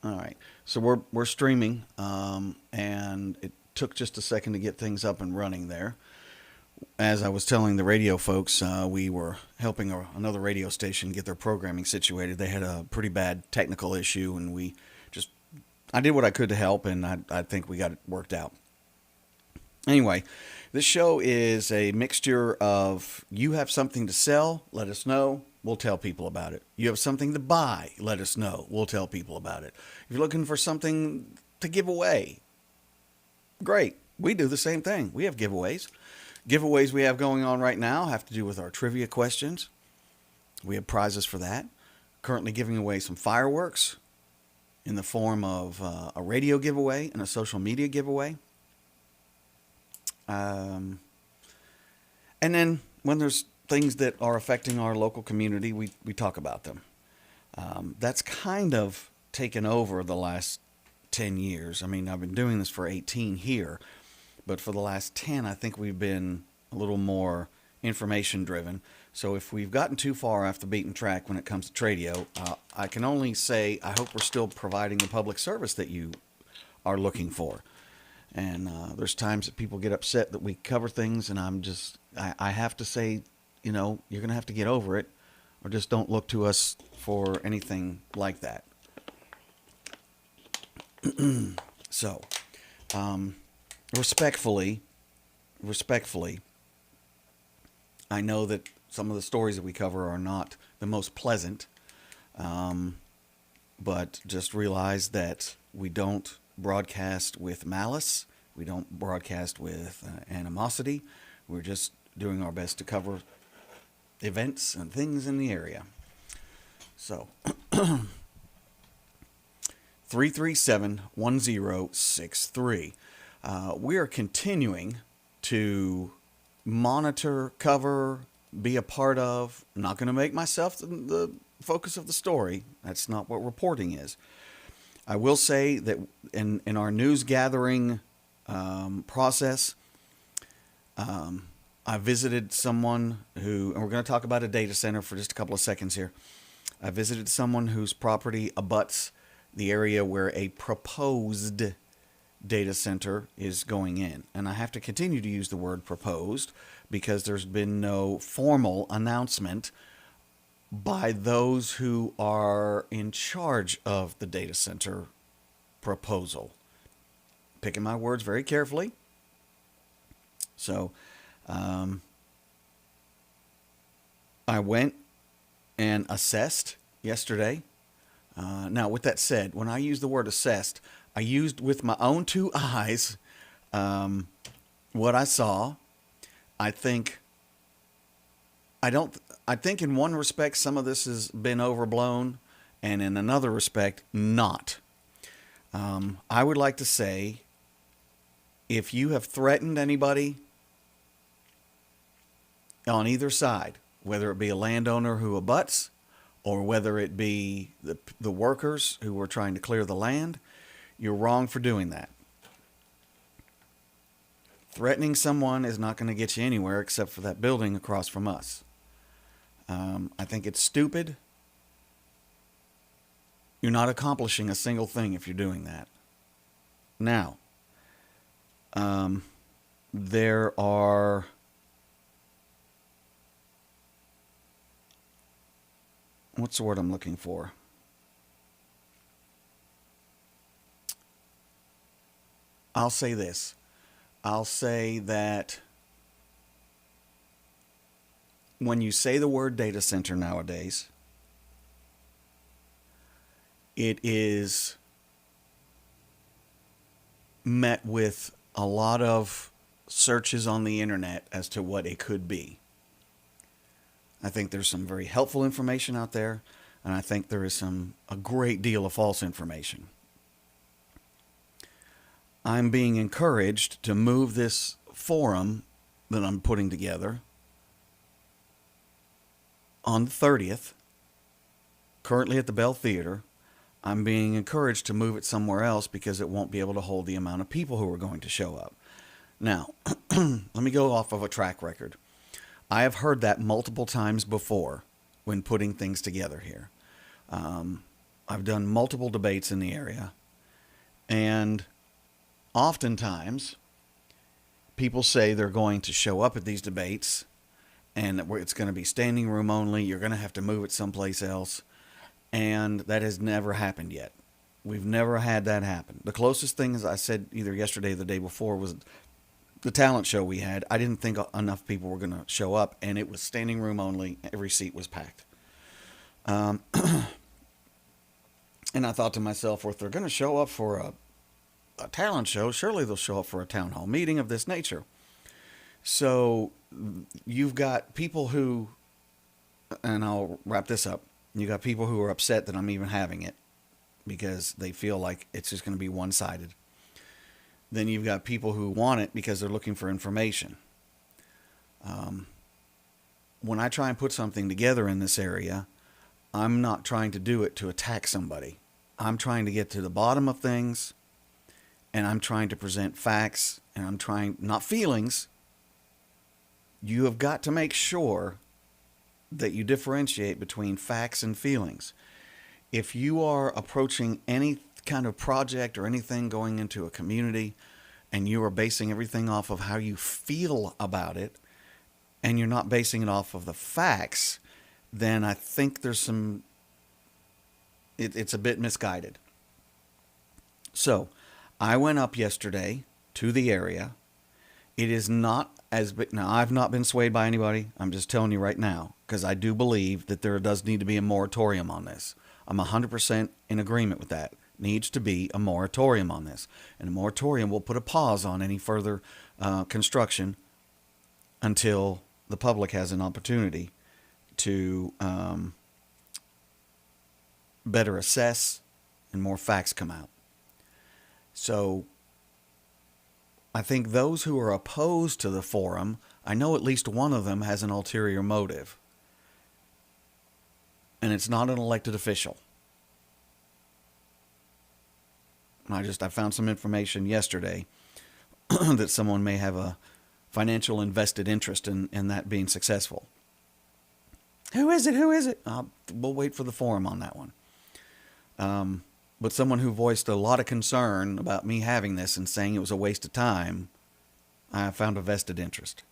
All right. So we're streaming, and it took just a second to get things up and running there. As I was telling the radio folks, we were helping another radio station get their programming situated. They had a pretty bad technical issue, and just I did what I could to help, and I think we got it worked out. Anyway, this show is a mixture of you have something to sell, let us know, we'll tell people about it. You have something to buy, let us know, we'll tell people about it. If you're looking for something to give away, great. We do the same thing. We have giveaways. Giveaways we have going on right now have to do with our trivia questions. We have prizes for that. Currently giving away some fireworks in the form of a radio giveaway and a social media giveaway. And then when there's things that are affecting our local community, we talk about them. That's kind of taken over the last 10 years. I mean, I've been doing this for 18 here, but for the last 10, I think we've been a little more information driven. So if we've gotten too far off the beaten track when it comes to Tradio, I can only say I hope we're still providing the public service that you are looking for. And there's times that people get upset that we cover things, and I have to say, you're going to have to get over it, or just don't look to us for anything like that. So, respectfully, I know that some of the stories that we cover are not the most pleasant, but just realize that we don't broadcast with malice. We don't broadcast with animosity. We're just doing our best to cover events and things in the area. So, 337-1063. We are continuing to monitor, cover, be a part of. I'm not going to make myself the focus of the story. That's not what reporting is. I will say that in our news gathering process, I visited someone who, and we're going to talk about a data center for just a couple of seconds here. I visited someone whose property abuts the area where a proposed data center is going in. And I have to continue to use the word proposed because there's been no formal announcement by those who are in charge of the data center proposal. Picking my words very carefully. So, I went and assessed yesterday. Now, with that said, when I use the word assessed, I used with my own two eyes what I saw. I think in one respect some of this has been overblown, and in another respect not. I would like to say, if you have threatened anybody on either side, whether it be a landowner who abuts or whether it be the workers who were trying to clear the land, you're wrong for doing that. Threatening someone is not going to get you anywhere except for that building across from us. I think it's stupid. You're not accomplishing a single thing if you're doing that. Now, there are what's the word I'm looking for? I'll say this. I'll say that when you say the word data center nowadays, it is met with a lot of searches on the internet as to what it could be. I think there's some very helpful information out there, and I think there is a great deal of false information. I'm being encouraged to move this forum that I'm putting together on the 30th, currently at the Bell Theater. I'm being encouraged to move it somewhere else because it won't be able to hold the amount of people who are going to show up. Now, let me go off of a track record. I have heard that multiple times before when putting things together here. I've done multiple debates in the area, and oftentimes people say they're going to show up at these debates and it's going to be standing room only. You're going to have to move it someplace else. And that has never happened yet. We've never had that happen. The closest thing, as I said either yesterday or the day before, was the talent show we had. I didn't think enough people were going to show up, and it was standing room only. Every seat was packed. And I thought to myself, well, if they're going to show up for a talent show, surely they'll show up for a town hall meeting of this nature. So you've got people who, and I'll wrap this up, you got people who are upset that I'm even having it because they feel like it's just going to be one-sided. Then you've got people who want it because they're looking for information. When I try and put something together in this area, I'm not trying to do it to attack somebody. I'm trying to get to the bottom of things, and I'm trying to present facts, and I'm trying, not feelings. You have got to make sure that you differentiate between facts and feelings. If you are approaching any kind of project or anything going into a community and you are basing everything off of how you feel about it and you're not basing it off of the facts, then I think there's some, it's a bit misguided. So I went up yesterday to the area. It is not as big. Now, I've not been swayed by anybody. I'm just telling you right now, because I do believe that there does need to be a moratorium on this. I'm 100% in agreement with that. Needs to be a moratorium on this. And a moratorium will put a pause on any further construction until the public has an opportunity to better assess and more facts come out. So I think those who are opposed to the forum, I know at least one of them has an ulterior motive. And it's not an elected official. I found some information yesterday that someone may have a financial invested interest in that being successful. Who is it? Who is it? We'll wait for the forum on that one. But someone who voiced a lot of concern about me having this and saying it was a waste of time, I found a vested interest.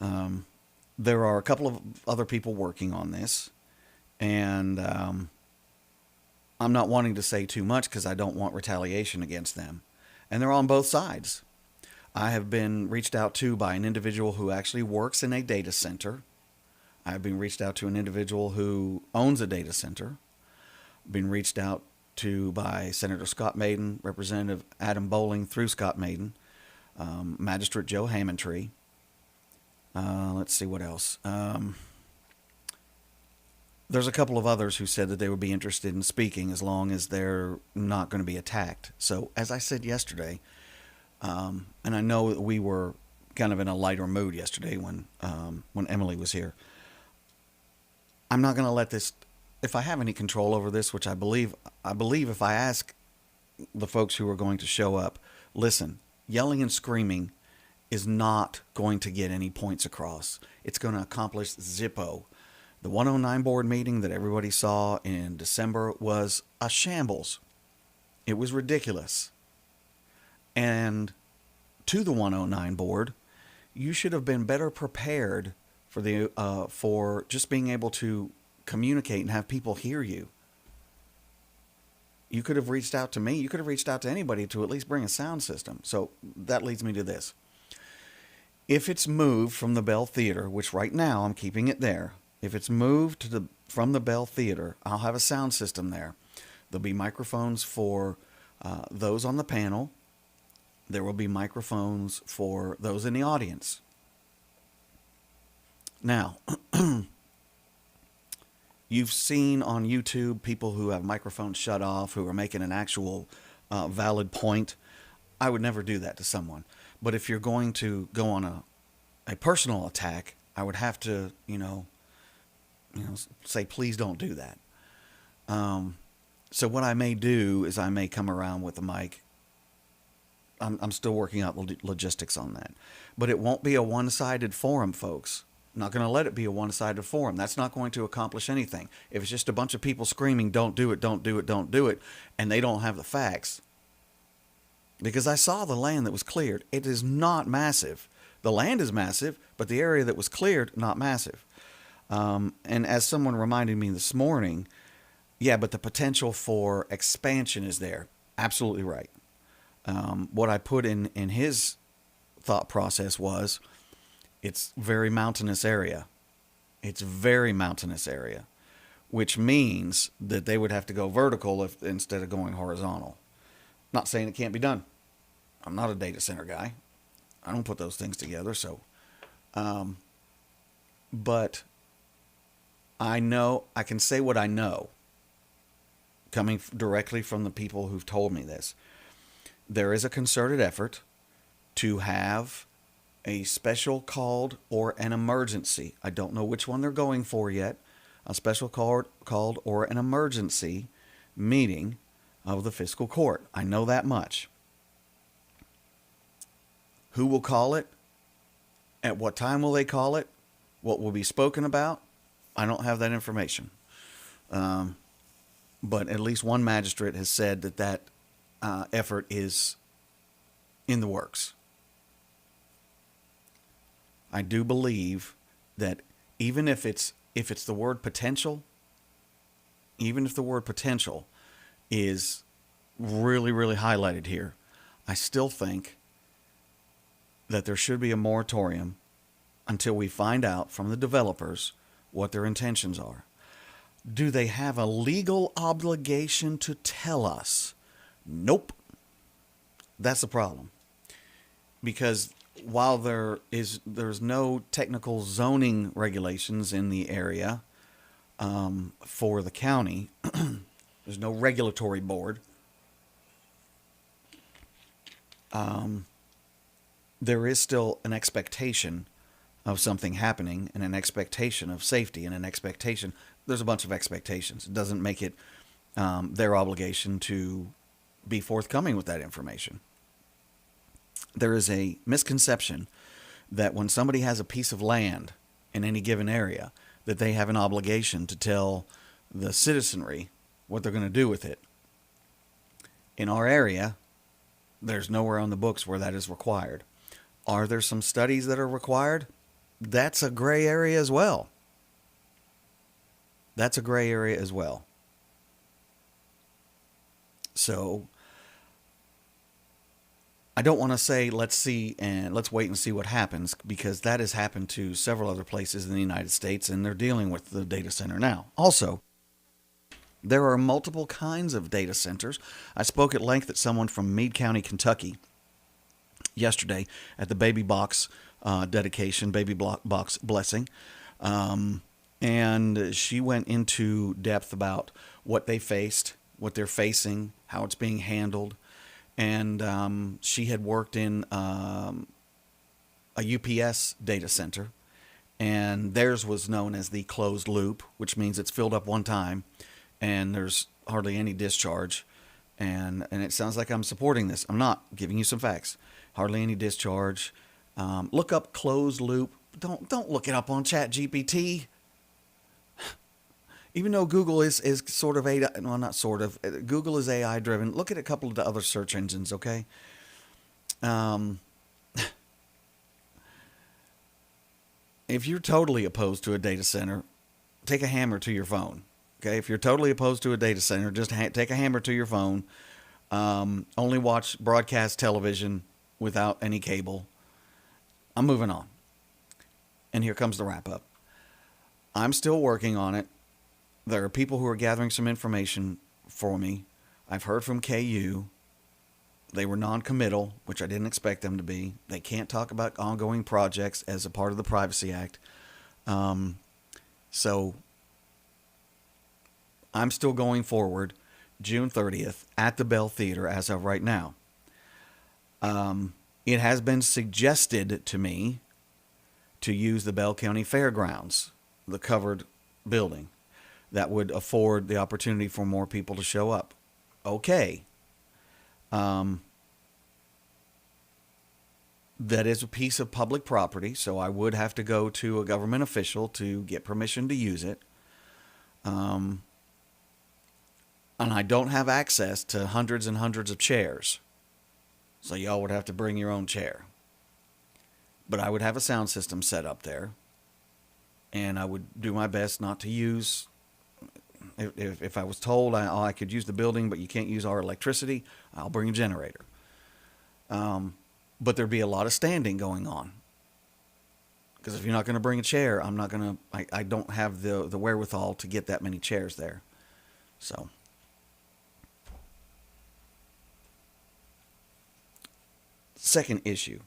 There are a couple of other people working on this, and I'm not wanting to say too much because I don't want retaliation against them. And they're on both sides. I have been reached out to by an individual who actually works in a data center. I've been reached out to an individual who owns a data center. Been reached out to by Senator Scott Maiden, Representative Adam Bowling through Scott Maiden, Magistrate Joe Hammondtree. Let's see what else. There's a couple of others who said that they would be interested in speaking as long as they're not going to be attacked. So, as I said yesterday, and I know that we were kind of in a lighter mood yesterday when Emily was here. I'm not going to let this, if I have any control over this, which I believe if I ask the folks who are going to show up, listen, yelling and screaming is not going to get any points across. It's going to accomplish zippo. The 109 board meeting that everybody saw in December was a shambles. It was ridiculous. And to the 109 board, you should have been better prepared for just being able to communicate and have people hear you. You could have reached out to me. You could have reached out to anybody to at least bring a sound system. So that leads me to this. If it's moved from the Bell Theater, which right now I'm keeping it there, if it's moved from the Bell Theater, I'll have a sound system there. There'll be microphones for those on the panel. There will be microphones for those in the audience. Now, you've seen on YouTube people who have microphones shut off, who are making an actual valid point. I would never do that to someone. But if you're going to go on a personal attack, I would have to, say, please don't do that. So what I may do is I may come around with the mic. I'm still working out the logistics on that. But it won't be a one-sided forum, folks. I'm not going to let it be a one-sided forum. That's not going to accomplish anything. If it's just a bunch of people screaming, don't do it, don't do it, don't do it, and they don't have the facts. Because I saw the land that was cleared. It is not massive. The land is massive, but the area that was cleared, not massive. And as someone reminded me this morning, yeah, but the potential for expansion is there. Absolutely right. What I put in his thought process was, it's very mountainous area. It's very mountainous area, which means that they would have to go vertical instead of going horizontal. Not saying it can't be done. I'm not a data center guy. I don't put those things together. So, but I know, I can say what I know, coming directly from the people who've told me this. There is a concerted effort to have a special called or an emergency. I don't know which one they're going for yet. A special called or an emergency meeting of the fiscal court. I know that much. Who will call it? At what time will they call it? What will be spoken about? I don't have that information. But at least one magistrate has said that effort is in the works. I do believe that even if it's the word potential, even if the word potential is really, really highlighted here, I still think that there should be a moratorium until we find out from the developers what their intentions are. Do they have a legal obligation to tell us? Nope. That's the problem. Because while there's no technical zoning regulations in the area for the county, there's no regulatory board. There is still an expectation of something happening, and an expectation of safety, and an expectation. There's a bunch of expectations. It doesn't make it their obligation to be forthcoming with that information. There is a misconception that when somebody has a piece of land in any given area, that they have an obligation to tell the citizenry what they're going to do with it. In our area, there's nowhere on the books where that is required. Are there some studies that are required? That's a gray area as well. That's a gray area as well. So I don't want to say let's see and let's wait and see what happens, because that has happened to several other places in the United States, and they're dealing with the data center now. Also, there are multiple kinds of data centers. I spoke at length at someone from Meade County, Kentucky yesterday at the baby box dedication, baby box blessing. And she went into depth about what they faced, what they're facing, how it's being handled. And she had worked in a UPS data center, and theirs was known as the closed loop, which means it's filled up one time and there's hardly any discharge. And it sounds like I'm supporting this. I'm not. Giving you some facts. Hardly any discharge. Look up closed loop. Don't look it up on ChatGPT. Even though Google is sort of AI, well, not sort of, Google is AI driven. Look at a couple of the other search engines, okay? If you're totally opposed to a data center, take a hammer to your phone, okay? If you're totally opposed to a data center, just take a hammer to your phone. Only watch broadcast television without any cable. I'm moving on. And here comes the wrap up. I'm still working on it. There are people who are gathering some information for me. I've heard from KU. They were non-committal, which I didn't expect them to be. They can't talk about ongoing projects as a part of the Privacy Act. So I'm still going forward June 30th at the Bell Theater as of right now. It has been suggested to me to use the Bell County Fairgrounds, the covered building. That would afford the opportunity for more people to show up. Okay. that is a piece of public property, so I would have to go to a government official to get permission to use it. And I don't have access to hundreds and hundreds of chairs, so y'all would have to bring your own chair. But I would have a sound system set up there, and I would do my best not to use, if I was told I could use the building, but you can't use our electricity, I'll bring a generator. But there'd be a lot of standing going on. Because if you're not going to bring a chair, I don't have the wherewithal to get that many chairs there. So. Second issue.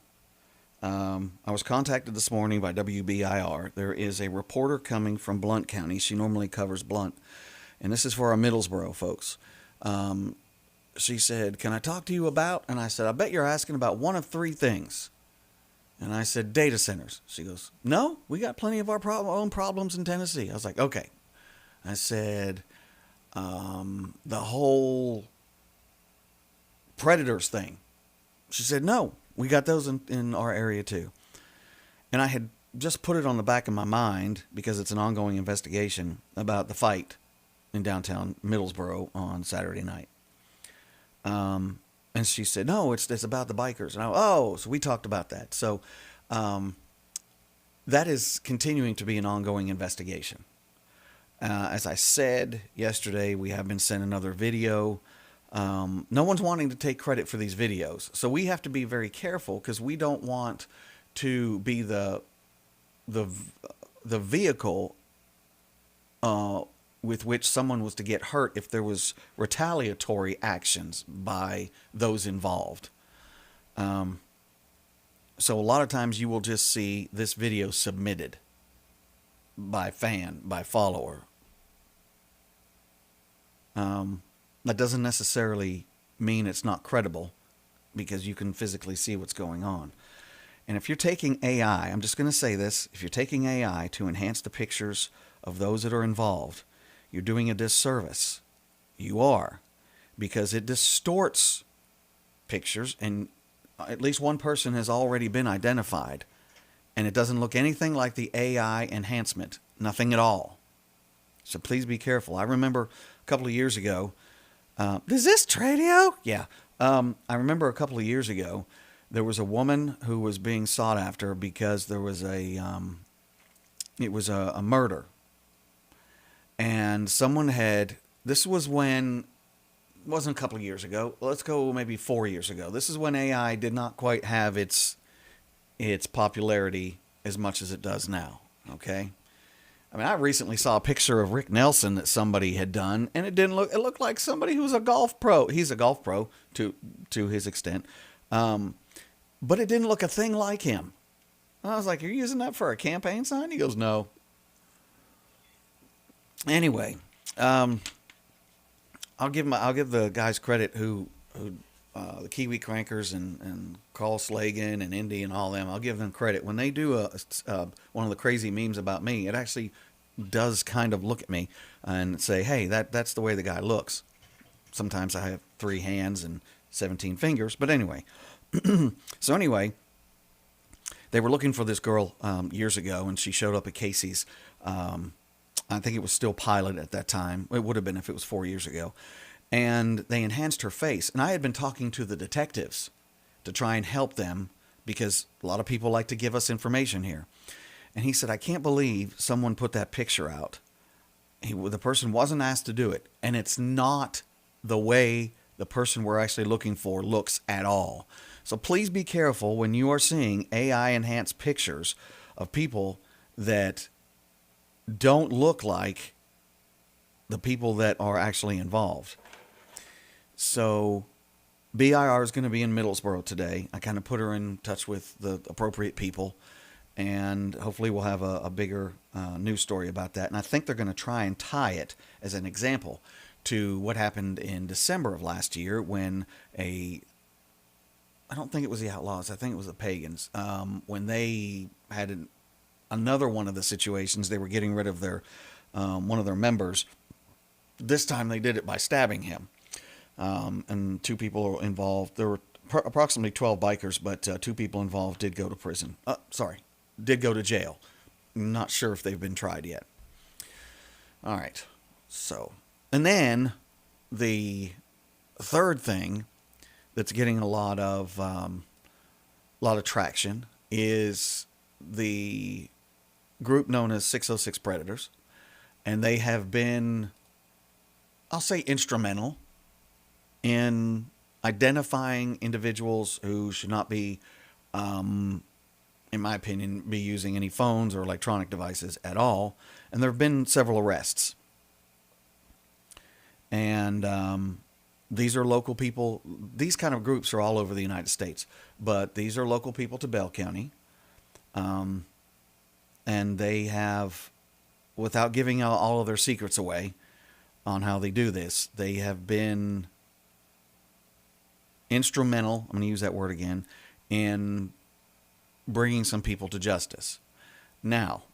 I was contacted this morning by WBIR. There is a reporter coming from Blount County. She normally covers Blount. And this is for our Middlesboro folks. She said, "Can I talk to you about?" And I said, "I bet you're asking about one of three things." And I said, "Data centers." She goes, "No, we got plenty of our own problems in Tennessee." I was like, "Okay." I said, "The whole predators thing." She said, "No, we got those in our area too." And I had just put it on the back of my mind, because it's an ongoing investigation, about the fight in downtown Middlesboro on Saturday night. And she said, "No, it's about the bikers." And so we talked about that. So that is continuing to be an ongoing investigation. As I said yesterday, we have been sent another video. No one's wanting to take credit for these videos, so we have to be very careful, because we don't want to be the vehicle with which someone was to get hurt if there was retaliatory actions by those involved. So a lot of times you will just see this video submitted by fan, by follower. That doesn't necessarily mean it's not credible, because you can physically see what's going on. And if you're taking AI, I'm just going to say this, if you're taking AI to enhance the pictures of those that are involved, you're doing a disservice. You are, because it distorts pictures, and at least one person has already been identified, and it doesn't look anything like the AI enhancement, nothing at all. So please be careful. I remember a couple of years ago, is this Tradio? Yeah. I remember a couple of years ago, there was a woman who was being sought after because there was it was a murder. And someone this was when, it wasn't a couple of years ago, let's go maybe 4 years ago. This is when AI did not quite have its popularity as much as it does now, okay? I mean, I recently saw a picture of Rick Nelson that somebody had done, and it looked like somebody who was a golf pro. He's a golf pro to his extent. But it didn't look a thing like him. And I was like, "You're using that for a campaign sign?" He goes, "No." Anyway, I'll give the guys credit who the Kiwi Crankers and Carl Slagan and Indy and all them. I'll give them credit. When they do one of the crazy memes about me, it actually does kind of look at me and say, "Hey, that's the way the guy looks." Sometimes I have 3 hands and 17 fingers, but anyway. So anyway, they were looking for this girl years ago, and she showed up at Casey's. I think it was still pilot at that time. It would have been if it was 4 years ago. And they enhanced her face. And I had been talking to the detectives to try and help them, because a lot of people like to give us information here. And he said, "I can't believe someone put that picture out. The person wasn't asked to do it. And it's not the way the person we're actually looking for looks at all." So please be careful when you are seeing AI-enhanced pictures of people that don't look like the people that are actually involved. So BIR is going to be in Middlesboro today. I kind of put her in touch with the appropriate people, and hopefully we'll have a bigger news story about that. And I think they're going to try and tie it as an example to what happened in December of last year when I don't think it was the Outlaws, I think it was the Pagans, when they had another one of the situations. They were getting rid of their one of their members. This time they did it by stabbing him. And 2 people were involved. There were approximately 12 bikers, but 2 people involved did go to prison. Did go to jail. I'm not sure if they've been tried yet. All right. So, and then the third thing that's getting a lot of traction is the group known as 606 Predators, and they have been, I'll say, instrumental in identifying individuals who should not be, in my opinion, be using any phones or electronic devices at all. And there have been several arrests. And these are local people. These kind of groups are all over the United States, but these are local people to Bell County. And they have, without giving all of their secrets away on how they do this, they have been instrumental, I'm going to use that word again, in bringing some people to justice. Now,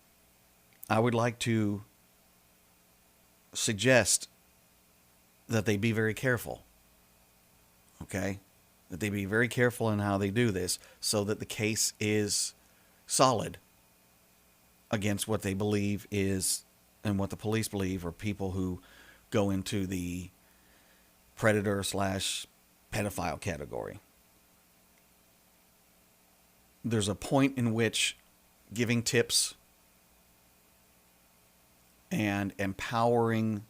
I would like to suggest that they be very careful. Okay? That they be very careful in how they do this so that the case is solid against what they believe is, and what the police believe are people who go into the predator/pedophile category. There's a point in which giving tips and empowering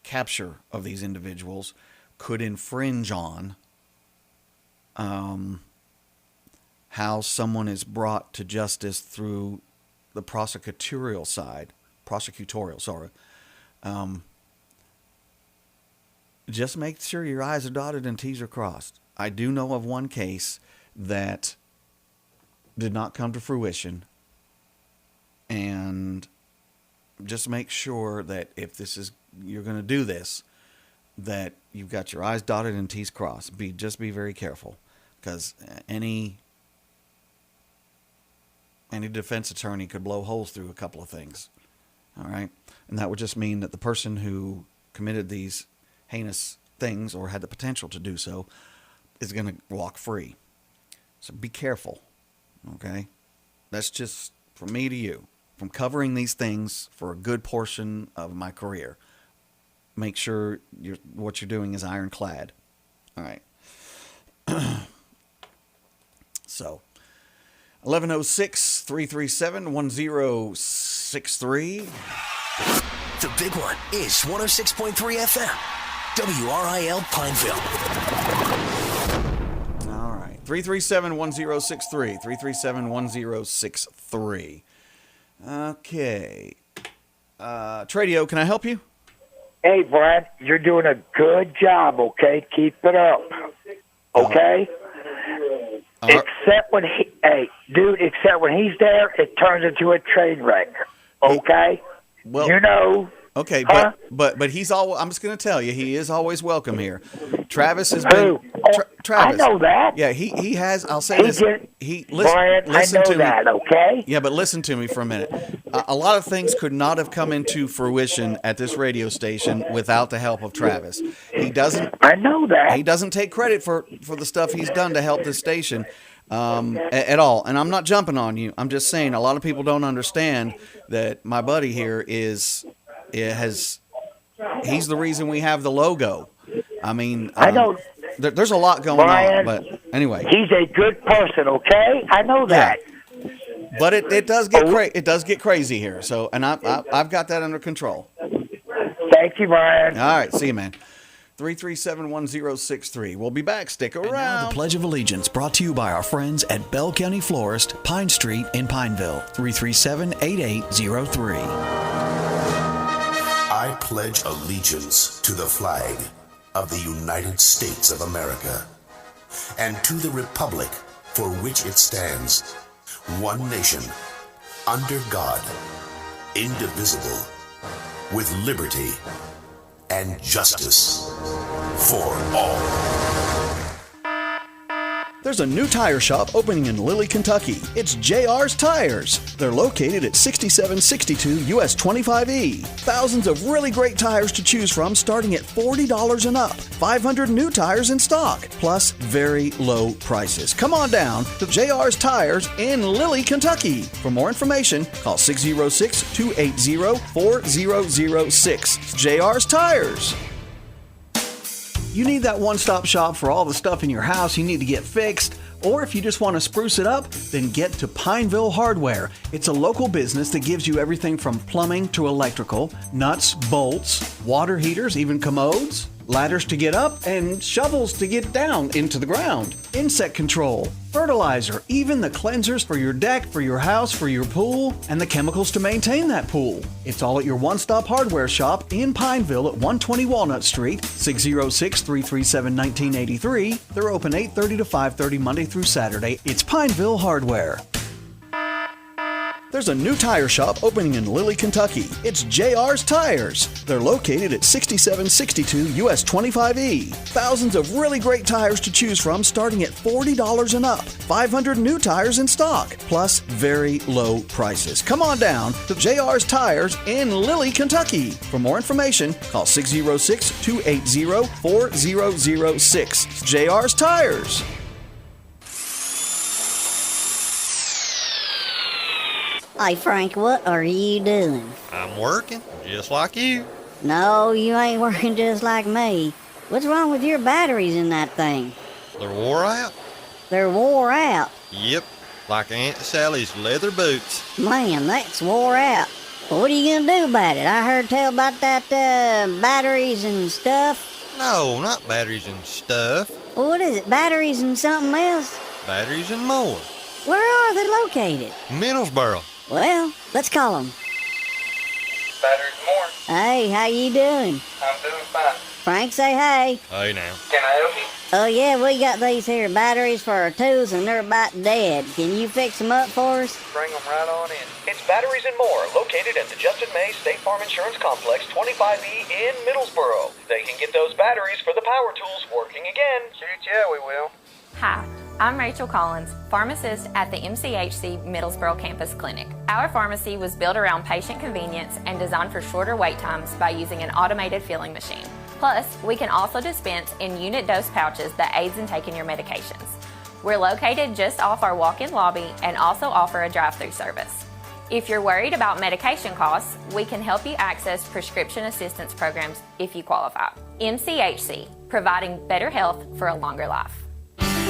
capture of these individuals could infringe on how someone is brought to justice through the prosecutorial side. Just make sure your I's are dotted and T's are crossed. I do know of one case that did not come to fruition, and just make sure that if you're going to do this, that you've got your I's dotted and T's crossed. Just be very careful, because any defense attorney could blow holes through a couple of things. All right, and that would just mean that the person who committed these heinous things, or had the potential to do so, is going to walk free. So be careful. Okay, that's just from me to you. From covering these things for a good portion of my career, make sure what you're doing is ironclad. All right. So, 1106-337-1063. The big one is 106.3 FM, WRIL Pineville. All right. 337-1063. 337-1063. Okay. Tradio, can I help you? Hey, Brad, you're doing a good job, okay? Keep it up, okay? Except when except when he's there, it turns into a train wreck, okay? Well, you know. Okay, huh? but he's I'm just going to tell you, he is always welcome here. Travis has been. Travis. I know that. Yeah, he has. I'll say this. Brian, listen I know to that, me. Okay? Yeah, but listen to me for a minute. A lot of things could not have come into fruition at this radio station without the help of Travis. He doesn't. I know that. He doesn't take credit for the stuff he's done to help this station at all. And I'm not jumping on you. I'm just saying a lot of people don't understand that my buddy here he's the reason we have the logo. I mean, I know. There's a lot going on, but anyway, he's a good person. Okay, I know that. Yeah. But it does get crazy here. So, and I've got that under control. Thank you, Brian. All right, see you, man. 337-1063. We'll be back. Stick around. And now the Pledge of Allegiance, brought to you by our friends at Bell County Florist, Pine Street in Pineville. 337-8803. I pledge allegiance to the flag of the United States of America and to the republic for which it stands, one nation, under God, indivisible, with liberty and justice for all. There's a new tire shop opening in Lilly, Kentucky. It's JR's Tires. They're located at 6762 US 25E. Thousands of really great tires to choose from starting at $40 and up. 500 new tires in stock, plus very low prices. Come on down to JR's Tires in Lilly, Kentucky. For more information, call 606-280-4006. JR's Tires. You need that one-stop shop for all the stuff in your house you need to get fixed, or if you just want to spruce it up, then get to Pineville Hardware. It's a local business that gives you everything from plumbing to electrical, nuts, bolts, water heaters, even commodes, ladders to get up, and shovels to get down into the ground, insect control, fertilizer, even the cleansers for your deck, for your house, for your pool, and the chemicals to maintain that pool. It's all at your one-stop hardware shop in Pineville at 120 Walnut Street, 606-337-1983. They're open 8:30 to 5:30 Monday through Saturday. It's Pineville Hardware. There's a new tire shop opening in Lilly, Kentucky. It's JR's Tires. They're located at 6762 US 25E. Thousands of really great tires to choose from starting at $40 and up. 500 new tires in stock, plus very low prices. Come on down to JR's Tires in Lilly, Kentucky. For more information, call 606-280-4006. JR's Tires. Hey, Frank, what are you doing? I'm working, just like you. No, you ain't working just like me. What's wrong with your batteries in that thing? They're wore out? They're wore out. Yep, like Aunt Sally's leather boots. Man, that's wore out. Well, what are you gonna do about it? I heard tell about that, batteries and stuff. No, not batteries and stuff. Well, what is it, batteries and something else? Batteries and more. Where are they located? Middlesboro. Well, let's call them. Batteries more. Hey, how you doing? I'm doing fine. Frank, say hey. Hey now. Can I help you? Oh, yeah, we got these here batteries for our tools, and they're about dead. Can you fix them up for us? Bring them right on in. It's Batteries and More, located at the Justin May State Farm Insurance Complex, 25E in Middlesboro. They can get those batteries for the power tools working again. Shoot, yeah, we will. Hi, I'm Rachel Collins, pharmacist at the MCHC Middlesboro Campus Clinic. Our pharmacy was built around patient convenience and designed for shorter wait times by using an automated filling machine. Plus, we can also dispense in-unit dose pouches that aids in taking your medications. We're located just off our walk-in lobby and also offer a drive-through service. If you're worried about medication costs, we can help you access prescription assistance programs if you qualify. MCHC, providing better health for a longer life.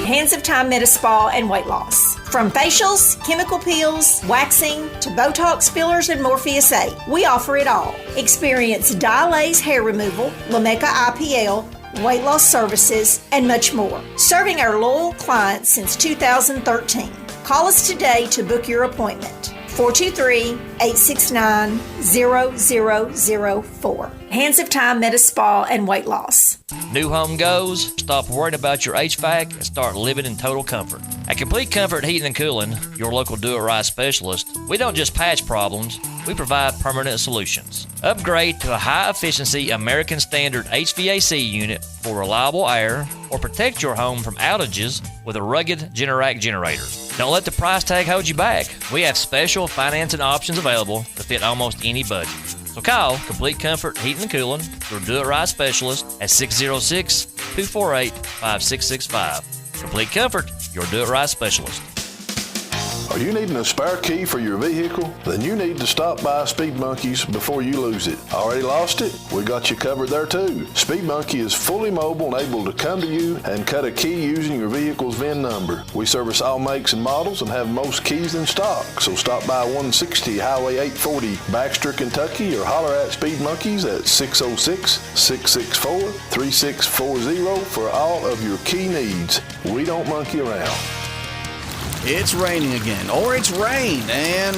Hands of Time Medi-Spa and Weight Loss. From facials, chemical peels, waxing, to Botox fillers and Morpheus 8, we offer it all. Experience Dilaze hair removal, Lamecca IPL, weight loss services, and much more. Serving our loyal clients since 2013. Call us today to book your appointment. 423-869-0004. Hands of Time Medi-Spa and Weight Loss. New home goes, stop worrying about your HVAC and start living in total comfort. At Complete Comfort Heating and Cooling, your local do-it-right specialist, we don't just patch problems, we provide permanent solutions. Upgrade to a high-efficiency American Standard HVAC unit for reliable air, or protect your home from outages with a rugged Generac generator. Don't let the price tag hold you back. We have special financing options available to fit almost any budget. So call Complete Comfort Heating and Cooling, your do-it-right specialist, at 606-248-5665. Complete Comfort, your do-it-right specialist. Are you needing a spare key for your vehicle? Then you need to stop by Speed Monkeys before you lose it. Already lost it? We got you covered there too. Speed Monkey is fully mobile and able to come to you and cut a key using your vehicle's VIN number. We service all makes and models and have most keys in stock. So stop by 160 Highway 840, Baxter, Kentucky, or holler at Speed Monkeys at 606-664-3640 for all of your key needs. We don't monkey around. It's raining again, or it's rained, and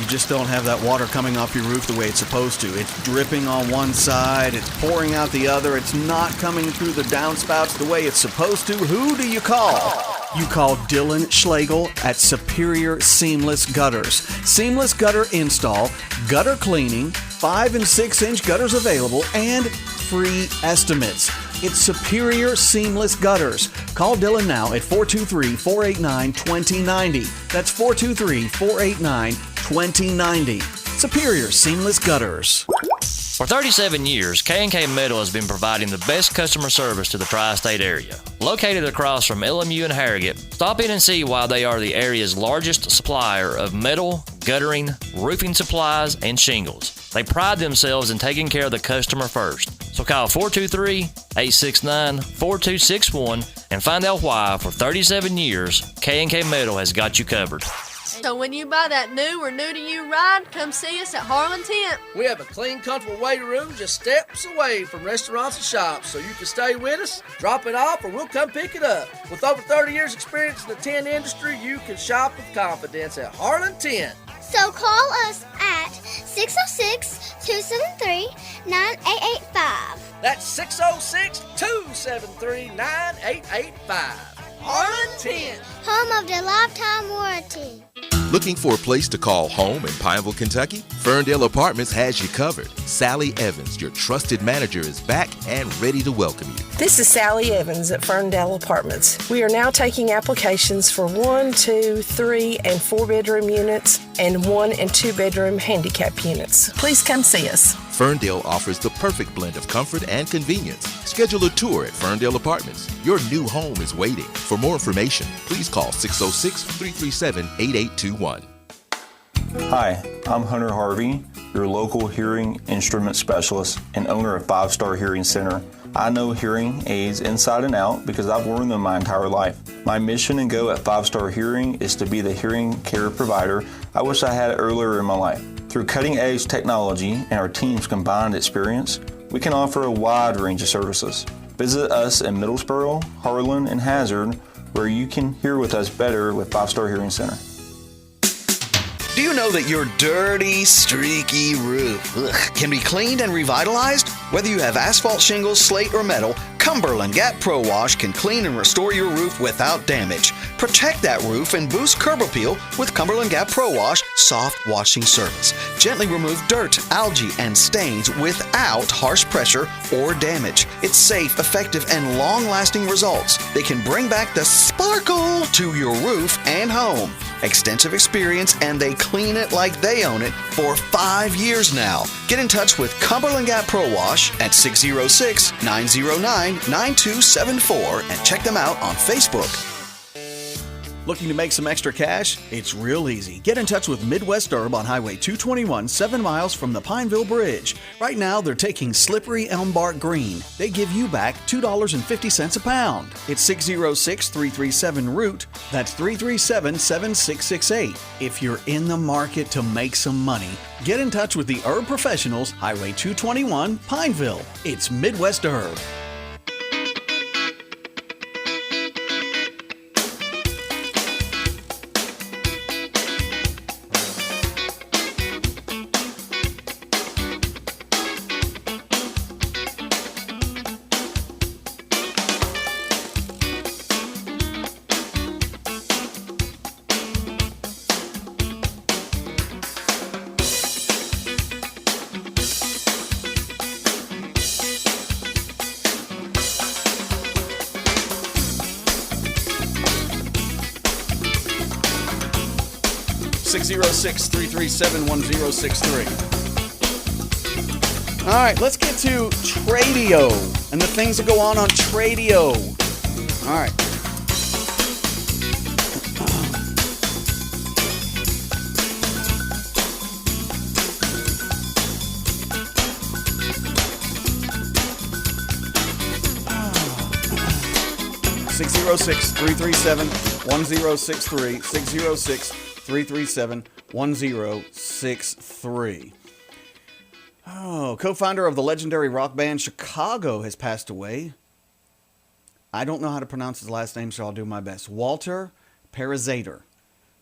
you just don't have that water coming off your roof the way it's supposed to. It's dripping on one side, it's pouring out the other, it's not coming through the downspouts the way it's supposed to. Who do you call? You call Dylan Schlegel at Superior Seamless Gutters. Seamless gutter install, gutter cleaning, 5 and 6 inch gutters available, and free estimates. It's Superior Seamless Gutters. Call Dylan now at 423-489-2090. That's 423-489-2090. Superior Seamless Gutters. For 37 years, K&K Metal has been providing the best customer service to the tri-state area. Located across from LMU and Harrogate, stop in and see why they are the area's largest supplier of metal, guttering, roofing supplies, and shingles. They pride themselves in taking care of the customer first. So call 423-869-4261 and find out why for 37 years, K&K Metal has got you covered. So when you buy that new or new-to-you ride, come see us at Harlan Tent. We have a clean, comfortable waiting room just steps away from restaurants and shops, so you can stay with us, drop it off, or we'll come pick it up. With over 30 years experience in the tent industry, you can shop with confidence at Harlan Tent. So call us at 606-273-9885. That's 606-273-9885. Harlan Tent. Home of the lifetime warranty. Looking for a place to call home in Pineville, Kentucky? Ferndale Apartments has you covered. Sally Evans, your trusted manager, is back and ready to welcome you. This is Sally Evans at Ferndale Apartments. We are now taking applications for 1, 2, 3, and 4 bedroom units and 1 and 2 bedroom handicap units. Please come see us. Ferndale offers the perfect blend of comfort and convenience. Schedule a tour at Ferndale Apartments. Your new home is waiting. For more information, please call 606-337-8821. Hi, I'm Hunter Harvey, your local hearing instrument specialist and owner of 5 Star Hearing Center. I know hearing aids inside and out because I've worn them my entire life. My mission and goal at 5 Star Hearing is to be the hearing care provider I wish I had earlier in my life. Through cutting-edge technology and our team's combined experience, we can offer a wide range of services. Visit us in Middlesboro, Harlan, and Hazard, where you can hear with us better with 5 Star Hearing Center. Do you know that your dirty, streaky roof can be cleaned and revitalized? Whether you have asphalt shingles, slate, or metal, Cumberland Gap Pro Wash can clean and restore your roof without damage. Protect that roof and boost curb appeal with Cumberland Gap Pro Wash soft washing service. Gently remove dirt, algae, and stains without harsh pressure or damage. It's safe, effective, and long-lasting results. They can bring back the sparkle to your roof and home. Extensive experience, and they clean it like they own it for 5 years now. Get in touch with Cumberland Gap Pro Wash at 606-909-9274 and check them out on Facebook. Looking to make some extra cash? It's real easy. Get in touch with Midwest Herb on Highway 221, 7 miles from the Pineville Bridge. Right now, they're taking slippery elm bark green. They give you back $2.50 a pound. It's 606-337-ROOT. That's 337-7668. If you're in the market to make some money, get in touch with the Herb Professionals, Highway 221, Pineville. It's Midwest Herb. (606-337-1063). All right, let's get to Tradio and the things that go on Tradio. All right. (606-337-1063). 606-337-1063. Oh, co-founder of the legendary rock band Chicago has passed away. I don't know how to pronounce his last name, so I'll do my best. Walter Parazater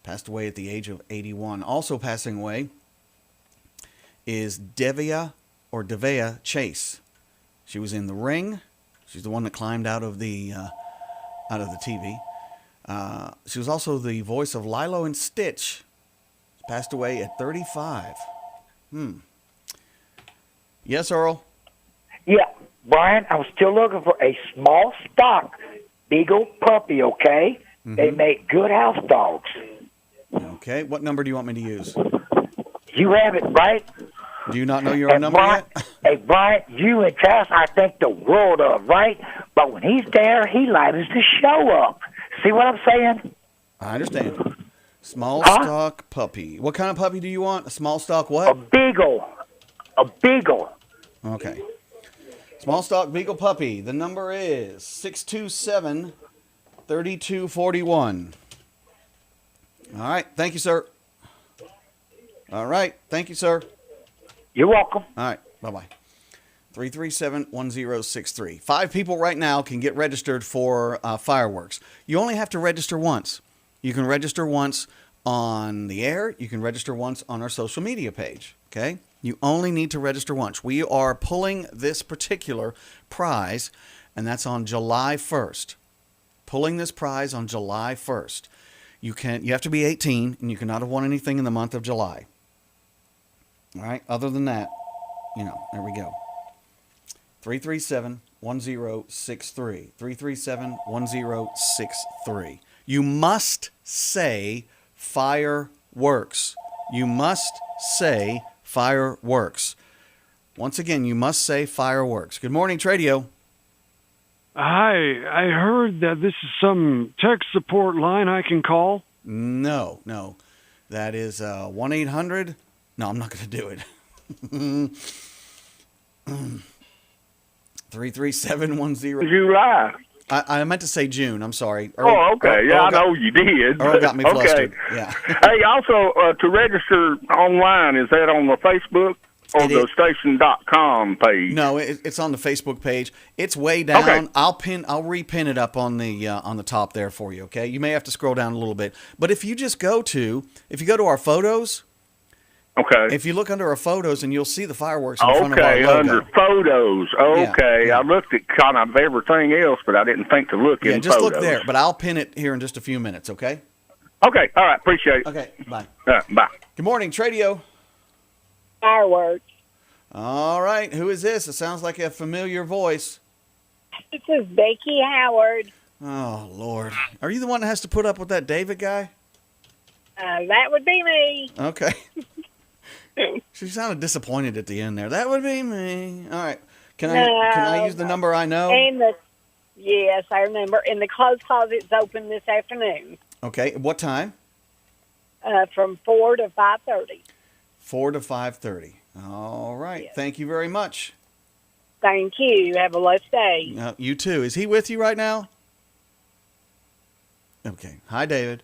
passed away at the age of 81. Also passing away is Devea Chase. She was in The Ring. She's the one that climbed out of the TV. She was also the voice of Lilo and Stitch. She passed away at 35. Yes, Earl? Yeah, Brian, I'm still looking for a small stock Beagle puppy, okay? They make good house dogs. Okay, what number do you want me to use? You have it, right? Do you not know your own number Brian, yet? Hey, Brian, you and Cass, I think the world of, right? But when he's there, he lightens the show up. See what I'm saying? I understand. Small stock puppy. What kind of puppy do you want? A small stock what? A beagle. A beagle. Okay. Small stock beagle puppy. The number is 627-3241. All right. Thank you, sir. All right. Thank you, sir. You're welcome. All right. Bye-bye. 337-1063. 5 people right now can get registered for fireworks. You only have to register once. You can register once on the air. You can register once on our social media page. Okay? You only need to register once. We are pulling this particular prize, and that's on July 1st. Pulling this prize on July 1st. You have to be 18, and you cannot have won anything in the month of July. All right? Other than that, there we go. 337-1063. 337-1063. You must say fireworks. You must say fireworks. Once again, you must say fireworks. Good morning, Tradio. Hi, I heard that this is some tech support line I can call. No. That is 1-800. No, I'm not going to do it. 337-10. July. I meant to say June. I'm sorry. Oh, okay. I know you did. Earl got me flustered. Yeah. Hey, also, to register online, is that on the Facebook or the station.com page? No, it's on the Facebook page. It's way down. Okay. I'll repin it up on the top there for you, okay? You may have to scroll down a little bit. But if you go to our photos, okay. If you look under our photos, and you'll see the fireworks in front of our logo. Under photos. Okay. Yeah. I looked at kind of everything else, but I didn't think to look in just photos. look there. But I'll pin it here in just a few minutes, okay? Okay. All right. Appreciate it. Okay. Bye. Bye. Good morning, Tradio. Fireworks. All right. Who is this? It sounds like a familiar voice. This is Becky Howard. Oh, Lord. Are you the one that has to put up with that David guy? That would be me. Okay. She sounded disappointed at the end there. That would be me. All right. Can I use the number I know? Yes, I remember. And the clothes closet's open this afternoon. Okay. What time? From 4 to 5:30. 4 to 5:30. All right. Yes. Thank you very much. Thank you. Have a blessed day. You too. Is he with you right now? Okay. Hi, David.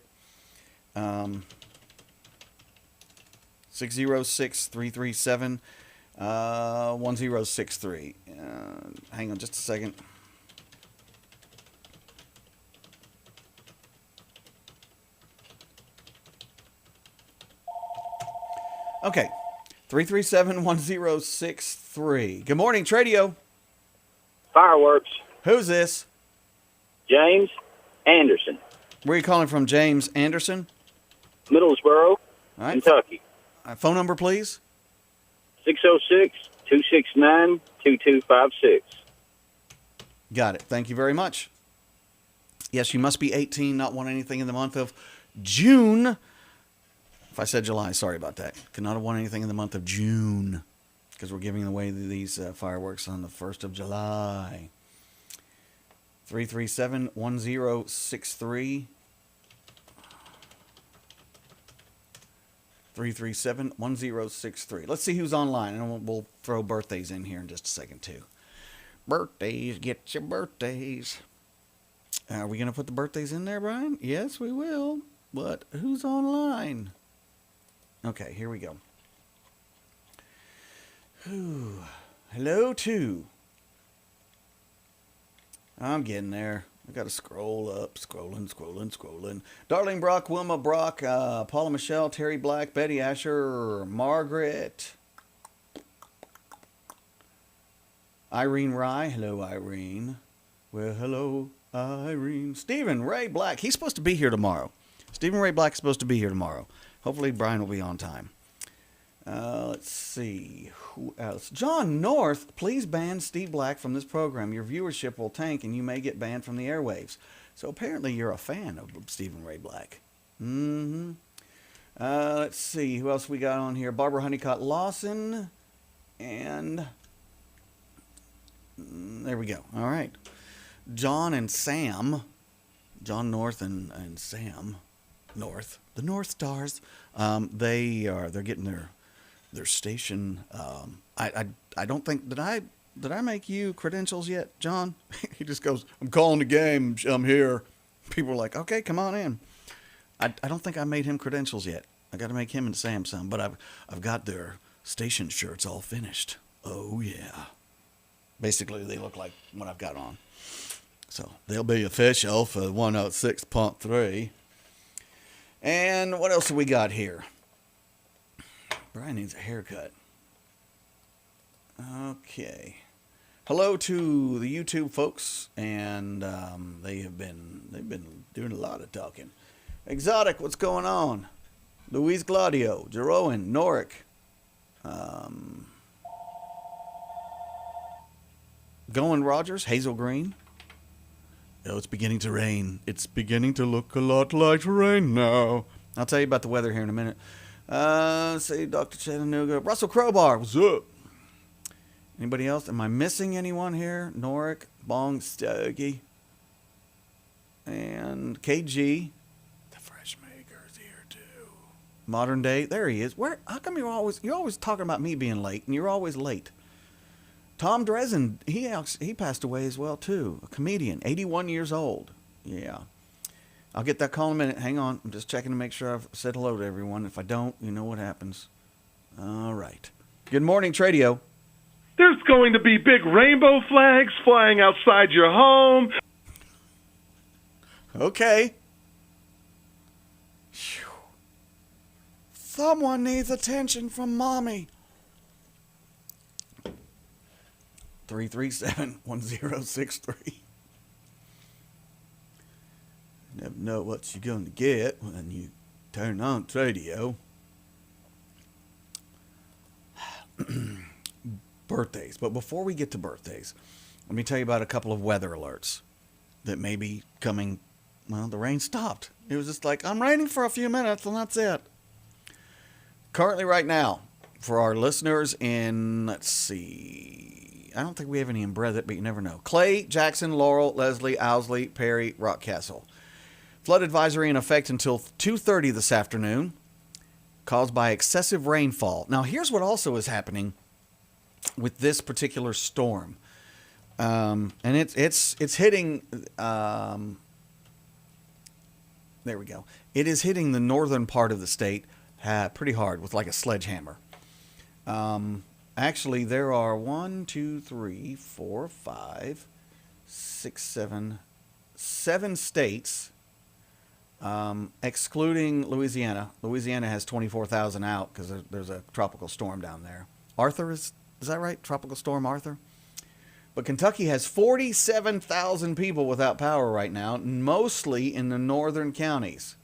606-337-1063. Hang on just a second. Okay. 337-1063. Good morning, Tradio. Fireworks. Who's this? James Anderson. Where are you calling from, James Anderson? Middlesboro, Kentucky. Phone number, please. 606-269-2256. Got it. Thank you very much. Yes, you must be 18, not want anything in the month of June. If I said July, sorry about that. Could not have won anything in the month of June because we're giving away these fireworks on the 1st of July. 337-1063. 337-1063. Let's see who's online, and we'll throw birthdays in here in just a second, too. Birthdays, get your birthdays. Are we going to put the birthdays in there, Brian? Yes, we will. But who's online? Okay, here we go. Ooh. Hello, too. I'm getting there. I got to scroll up, scrolling. Darlene Brock, Wilma Brock, Paula Michelle, Terry Black, Betty Asher, Margaret. Irene Rye. Hello, Irene. Well, hello, Irene. Stephen Ray Black. He's supposed to be here tomorrow. Stephen Ray Black is supposed to be here tomorrow. Hopefully, Brian will be on time. Let's see. Who else? John North, please ban Steve Black from this program. Your viewership will tank and you may get banned from the airwaves. So apparently you're a fan of Stephen Ray Black. Mm-hmm. Let's see. Who else we got on here? Barbara Honeycutt Lawson. And there we go. All right. John and Sam. John North and Sam North. The North Stars. They're getting their station. I don't think, did I make you credentials yet, John? He just goes, I'm calling the game. I'm here. People are like, okay, come on in. I don't think I made him credentials yet. I got to make him and Sam some, but I've got their station shirts all finished. Oh yeah. Basically, they look like what I've got on. So they'll be official for 106.3. And what else do we got here? Brian needs a haircut. Okay. Hello to the YouTube folks, and they've been doing a lot of talking. Exotic, what's going on? Luis Gladio, Jeroen, Norick, Going Rogers, Hazel Green. Oh, it's beginning to rain. It's beginning to look a lot like rain now. I'll tell you about the weather here in a minute. Say Dr. Chattanooga. Russell Crowbar, what's up? Anybody else? Am I missing anyone here? Norick, Bong Stogie, and KG. The Fresh Maker's here too. Modern Day. There he is. Where? How come you're always talking about me being late, and you're always late? Tom Dresden, he passed away as well too. A comedian, 81 years old. Yeah. I'll get that call in a minute. Hang on. I'm just checking to make sure I've said hello to everyone. If I don't, you know what happens. All right. Good morning, Tradio. There's going to be big rainbow flags flying outside your home. Okay. Whew. Someone needs attention from Mommy. 337-1063. Never know what you're going to get when you turn on Tradio. Birthdays. But before we get to birthdays, let me tell you about a couple of weather alerts that may be coming. Well, the rain stopped. It was just like, I'm raining for a few minutes and that's it. Currently right now, for our listeners in, let's see, I don't think we have any in Breathitt, but you never know. Clay, Jackson, Laurel, Leslie, Owsley, Perry, Rockcastle. Flood advisory in effect until 2:30 this afternoon, caused by excessive rainfall. Now, here's what also is happening with this particular storm, and it's hitting. There we go. It is hitting the northern part of the state pretty hard with like a sledgehammer. Actually, there are 1, 2, 3, 4, 5, 6, 7 states, excluding Louisiana. Louisiana has 24,000 out because there's a tropical storm down there. Arthur is that right? Tropical storm Arthur. But Kentucky has 47,000 people without power right now, mostly in the northern counties.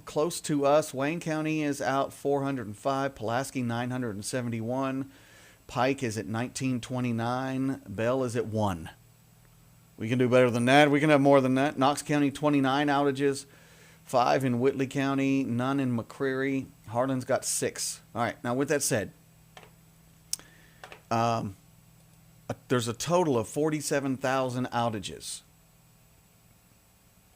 Close to us, Wayne County is out 405, Pulaski 971, Pike is at 1929, Bell is at 1. We can do better than that. We can have more than that. Knox County 29 outages, 5 in Whitley County, none in McCreary. Harlan's got 6. All right. Now with that said, there's a total of 47,000 outages.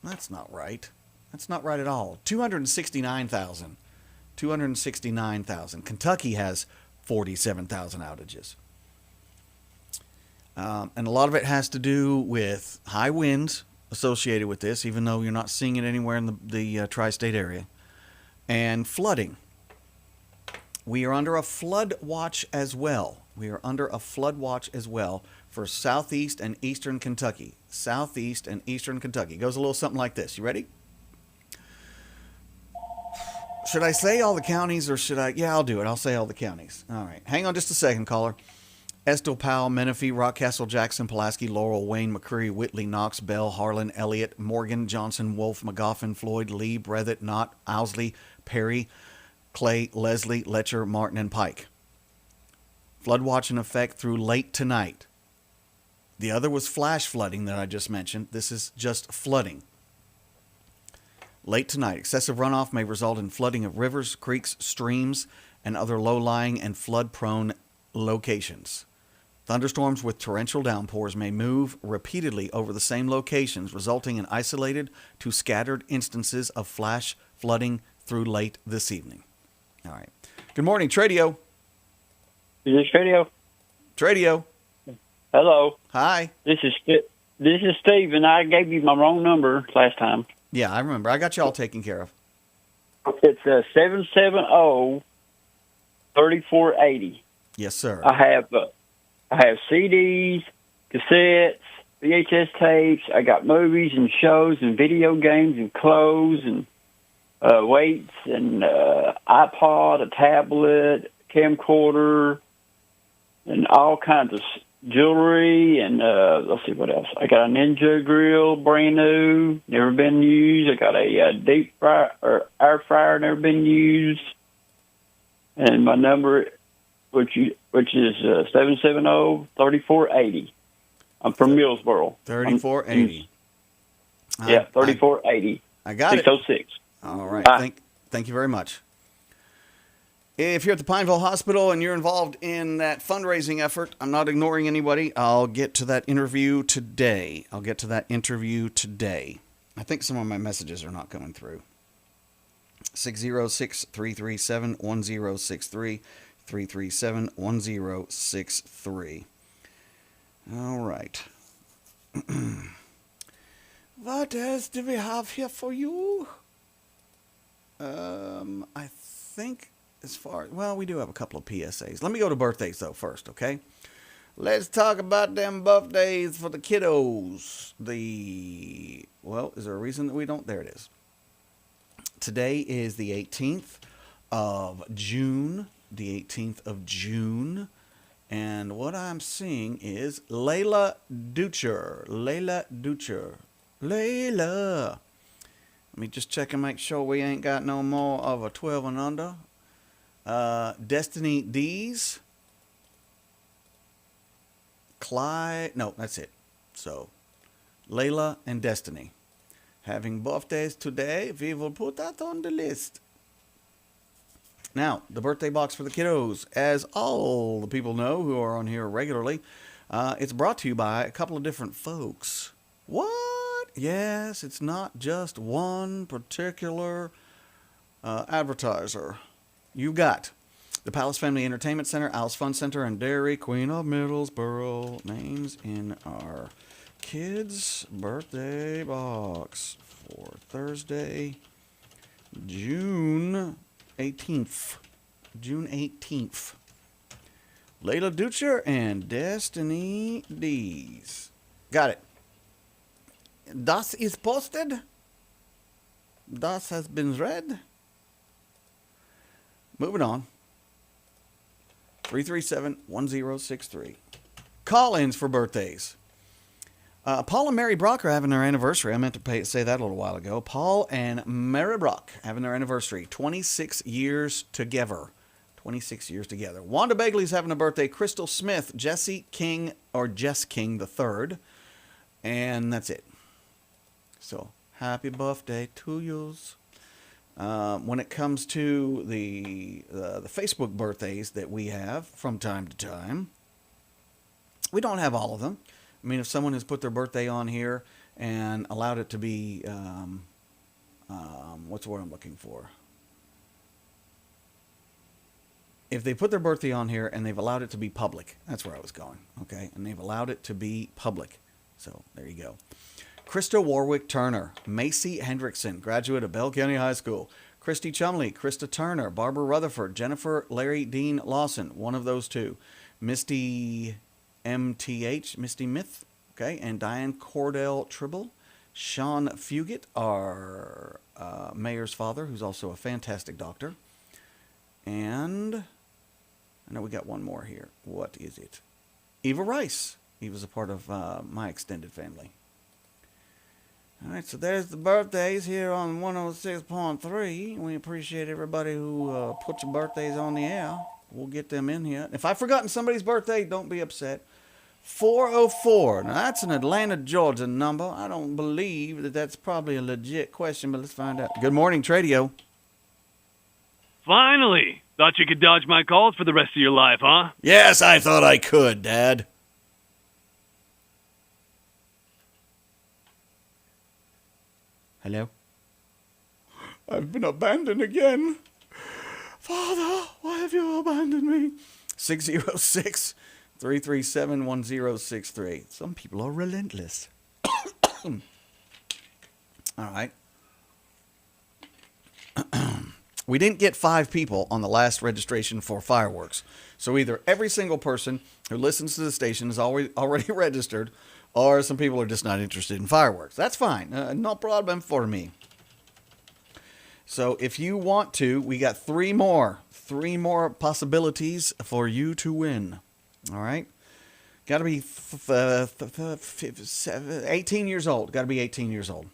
That's not right. That's not right at all. 269,000. 269,000. Kentucky has 47,000 outages. And a lot of it has to do with high winds associated with this, even though you're not seeing it anywhere in the tri-state area, and flooding. We are under a flood watch as well. For southeast and eastern Kentucky. Southeast and eastern Kentucky. Goes a little something like this. You ready? Should I say all the counties or should I? Yeah, I'll do it. I'll say all the counties. All right. Hang on just a second, caller. Estill, Powell, Menifee, Rockcastle, Jackson, Pulaski, Laurel, Wayne, McCreary, Whitley, Knox, Bell, Harlan, Elliott, Morgan, Johnson, Wolf, McGoffin, Floyd, Lee, Breathitt, Knott, Owsley, Perry, Clay, Leslie, Letcher, Martin, and Pike. Flood watch in effect through late tonight. The other was flash flooding that I just mentioned. This is just flooding. Late tonight, excessive runoff may result in flooding of rivers, creeks, streams, and other low-lying and flood-prone locations. Thunderstorms with torrential downpours may move repeatedly over the same locations, resulting in isolated to scattered instances of flash flooding through late this evening. All right. Good morning, Tradio. Is this Tradio? Tradio. Hello. Hi. This is Steve, and I gave you my wrong number last time. Yeah, I remember. I got you all taken care of. It's 770-3480. Yes, sir. I have CDs, cassettes, VHS tapes. I got movies and shows and video games and clothes and weights and iPod, a tablet, camcorder, and all kinds of jewelry, and let's see what else. I got a Ninja grill, brand new, never been used. I got a deep fryer or air fryer, never been used. And my number, which is 770-3480. I'm from Millsboro. 3480. Yeah, 3480. I got 606. All right. Thank you very much. If you're at the Pineville Hospital and you're involved in that fundraising effort, I'm not ignoring anybody. I'll get to that interview today. I think some of my messages are not coming through. 606-337-1063. 337-1063. All right. What else do we have here for you? I think we do have a couple of PSAs. Let me go to birthdays, though, first, okay? Let's talk about them birthdays for the kiddos. Is there a reason that we don't? There it is. Today is the 18th of June. And what I'm seeing is Layla Ducher. Layla. Let me just check and make sure we ain't got no more of a 12 and under. Destiny D's. Clyde. No, that's it. So, Layla and Destiny. Having birthdays today, we will put that on the list. Now, the birthday box for the kiddos, as all the people know who are on here regularly, it's brought to you by a couple of different folks. What? Yes, it's not just one particular advertiser. You've got the Palace Family Entertainment Center, Al's Fun Center, and Dairy Queen of Middlesboro. Names in our kids' birthday box for Thursday, June 18th. Layla Ducher and Destiny D's. Got it. Das is posted. Das has been read. Moving on. 337-1063. Call-ins for birthdays. Paul and Mary Brock are having their anniversary. I meant to say that a little while ago. Paul and Mary Brock having their anniversary. 26 years together. Wanda Bagley's having a birthday. Crystal Smith, Jess King III. And that's it. So, happy birthday to yous. When it comes to the Facebook birthdays that we have from time to time, we don't have all of them. I mean, if someone has put their birthday on here and allowed it to be, what's the word I'm looking for? If they put their birthday on here and they've allowed it to be public, that's where I was going, okay? And they've allowed it to be public. So, there you go. Krista Warwick Turner, Macy Hendrickson, graduate of Bell County High School. Christy Chumley, Krista Turner, Barbara Rutherford, Jennifer Larry Dean Lawson, one of those two. Misty MTH, Misty Myth, okay, and Diane Cordell Tribble. Sean Fugit, our mayor's father, who's also a fantastic doctor. And I know we got one more here. What is it? Eva Rice. He was a part of my extended family. right, so there's the birthdays here on 106.3. We appreciate everybody who put your birthdays on the air. We'll get them in here. If I've forgotten somebody's birthday, don't be upset. 404. Now, that's an Atlanta, Georgia number. I don't believe that that's probably a legit question, but let's find out. Good morning, Tradio. Finally! Thought you could dodge my calls for the rest of your life, huh? Yes, I thought I could, Dad. Hello? I've been abandoned again. Father, why have you abandoned me? 606-337-1063. Some people are relentless. All right. We didn't get 5 people on the last registration for fireworks. So either every single person who listens to the station is already registered, or some people are just not interested in fireworks. That's fine. No problem for me. So if you want to, we got 3 more possibilities for you to win. All right? Got to be 18 years old. Got to be 18 years old.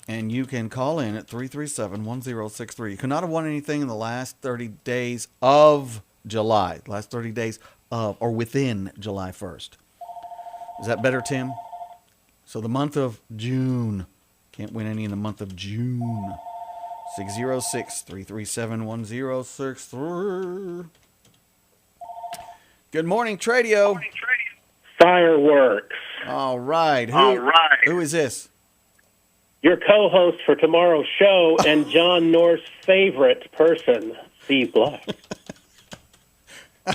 And you can call in at 337-1063. You cannot have won anything in the last 30 days of July. Last 30 days of, or within July 1st. Is that better, Tim? So the month of June. Can't win any in the month of June. 606-337-1063. Good morning, Tradio. Fireworks. All right. Who is this? Your co-host for tomorrow's show and John North's favorite person, Steve Black. All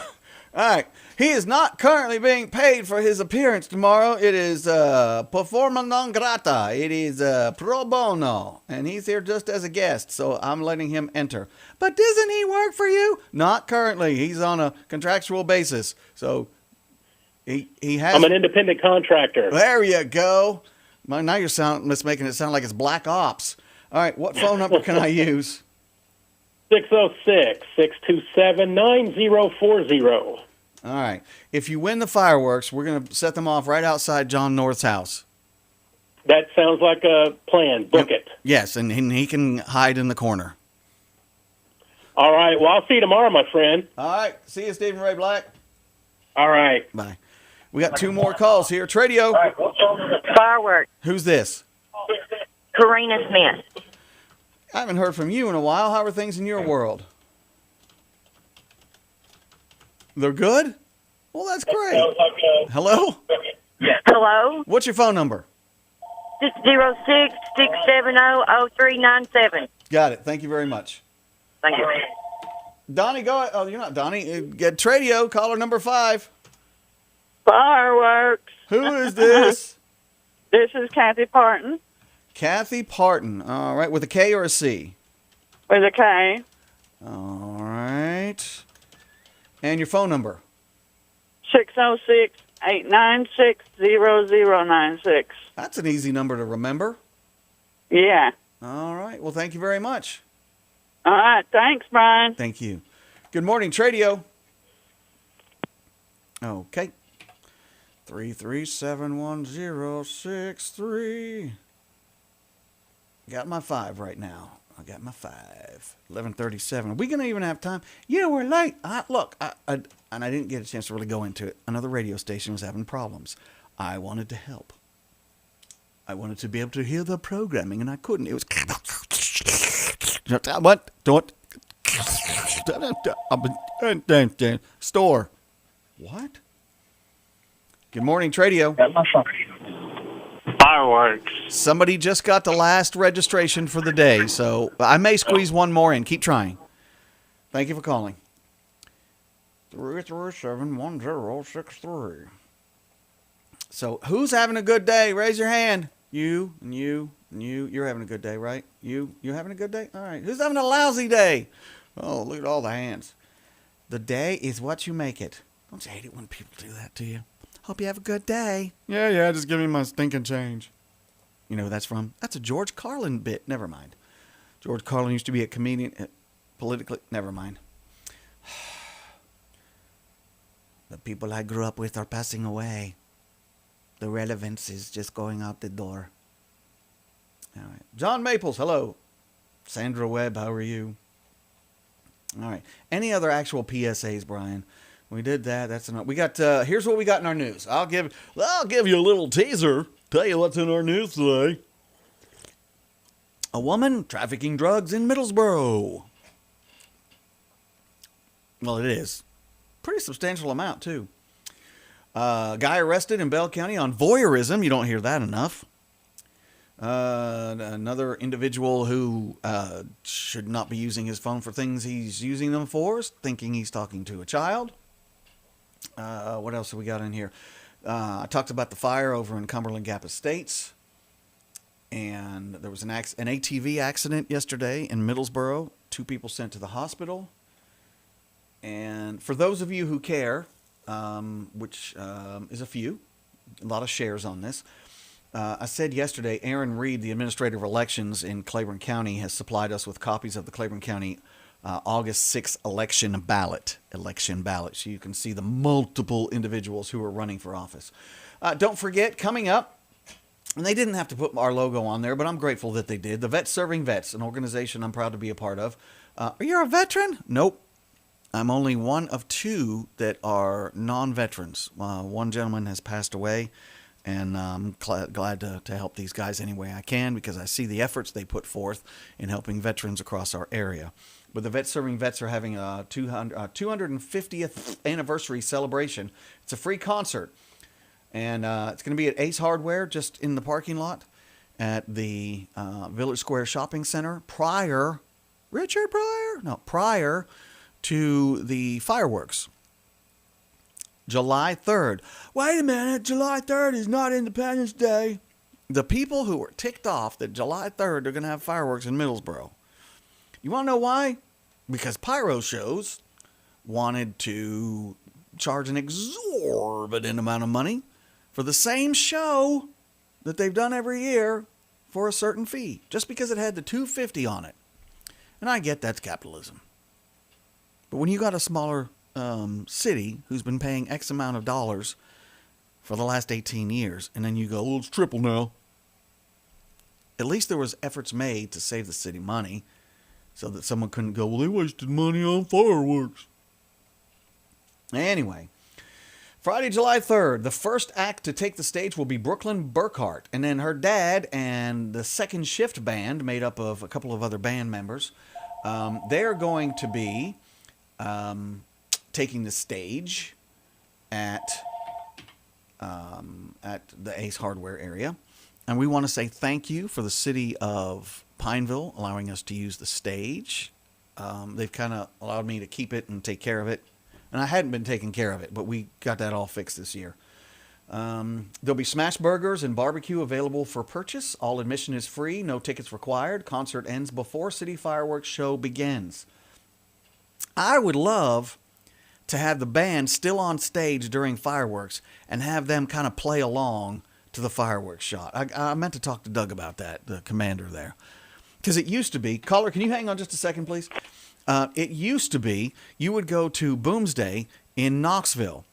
right. He is not currently being paid for his appearance tomorrow. It is performa non grata. It is pro bono. And he's here just as a guest, so I'm letting him enter. But doesn't he work for you? Not currently. He's on a contractual basis. So he has... I'm an independent contractor. There you go. Now you're making it sound like it's Black Ops. All right, what phone number can I use? 606-627-9040. All right. If you win the fireworks, we're going to set them off right outside John North's house. That sounds like a plan. Book it. Yes, and he can hide in the corner. All right. Well, I'll see you tomorrow, my friend. All right. See you, Stephen Ray Black. All right. Bye. We got 2 more calls here. Tradio. Fireworks. Who's this? Karina Smith. I haven't heard from you in a while. How are things in your world? They're good? Well, that's great. Hello? Hello? What's your phone number? 606-670-0397. Got it. Thank you very much. Thank you. Donnie, go ahead. Oh, you're not Donnie. Get Tradio, caller number 5. Fireworks. Who is this? This is Kathy Parton. Kathy Parton. All right. With a K or a C? With a K. All right. And your phone number? 606-896-0096. That's an easy number to remember. Yeah. All right. Well, thank you very much. All right. Thanks, Brian. Thank you. Good morning, Tradio. Okay. 337-1063. Got my 5 right now. I got my 5. 11:37. Are we going to even have time? Yeah, we're late. Look, and I didn't get a chance to really go into it. Another radio station was having problems. I wanted to help. I wanted to be able to hear the programming, and I couldn't. It was... What? Don't... Store. What? Good morning, Tradio. Fireworks. Somebody just got the last registration for the day, so I may squeeze one more in. Keep trying. Thank you for calling. 337-1063. So, who's having a good day? Raise your hand. You, and you, and you. You're having a good day, right? You having a good day? All right. Who's having a lousy day? Oh, look at all the hands. The day is what you make it. Don't you hate it when people do that to you? Hope you have a good day. Yeah, just give me my stinking change. You know who that's from? That's a George Carlin bit. Never mind. George Carlin used to be a comedian. Politically, never mind. The people I grew up with are passing away. The relevance is just going out the door. All right. John Maples, hello. Sandra Webb, how are you? All right. Any other actual PSAs, Brian? We did that. That's enough. We got. Here's what we got in our news. I'll give you a little teaser. Tell you what's in our news today. A woman trafficking drugs in Middlesboro. Well, it is. Pretty substantial amount, too. Guy arrested in Bell County on voyeurism. You don't hear that enough. Another individual who should not be using his phone for things he's using them for, thinking he's talking to a child. What else have we got in here? I talked about the fire over in Cumberland Gap Estates. And there was an ATV accident yesterday in Middlesboro. 2 people sent to the hospital. And for those of you who care, which is a few, a lot of shares on this, I said yesterday, Aaron Reed, the administrator of elections in Claiborne County, has supplied us with copies of the Claiborne County August 6th election ballot. So you can see the multiple individuals who are running for office. Don't forget, coming up, and they didn't have to put our logo on there, but I'm grateful that they did. The Vets Serving Vets, an organization I'm proud to be a part of. Are you a veteran? Nope. I'm only one of 2 that are non-veterans. One gentleman has passed away, and I'm glad to help these guys any way I can because I see the efforts they put forth in helping veterans across our area. But the Vets Serving Vets are having a 250th anniversary celebration. It's a free concert. And it's going to be at Ace Hardware, just in the parking lot at the Village Square Shopping Center prior to the fireworks. July 3rd. Wait a minute, July 3rd is not Independence Day. The people who were ticked off that July 3rd are going to have fireworks in Middlesboro. You want to know why? Because pyro shows wanted to charge an exorbitant amount of money for the same show that they've done every year for a certain fee, just because it had the 250 on it. And I get that's capitalism. But when you got a smaller city who's been paying X amount of dollars for the last 18 years, and then you go, well, it's triple now. At least there was efforts made to save the city money so that someone couldn't go, well, they wasted money on fireworks. Anyway, Friday, July 3rd, the first act to take the stage will be Brooklyn Burkhart. And then her dad and the Second Shift Band, made up of a couple of other band members, they're going to be taking the stage at the Ace Hardware area. And we want to say thank you for the city of Pineville allowing us to use the stage. They've kind of allowed me to keep it and take care of it. And I hadn't been taking care of it, but we got that all fixed this year. There'll be smash burgers and barbecue available for purchase. All admission is free, no tickets required. Concert ends before City Fireworks Show begins. I would love to have the band still on stage during fireworks and have them kind of play along to the fireworks shot. I meant to talk to Doug about that, the commander there. Because it used to be, caller, can you hang on just a second, please? It used to be you would go to Boomsday in Knoxville,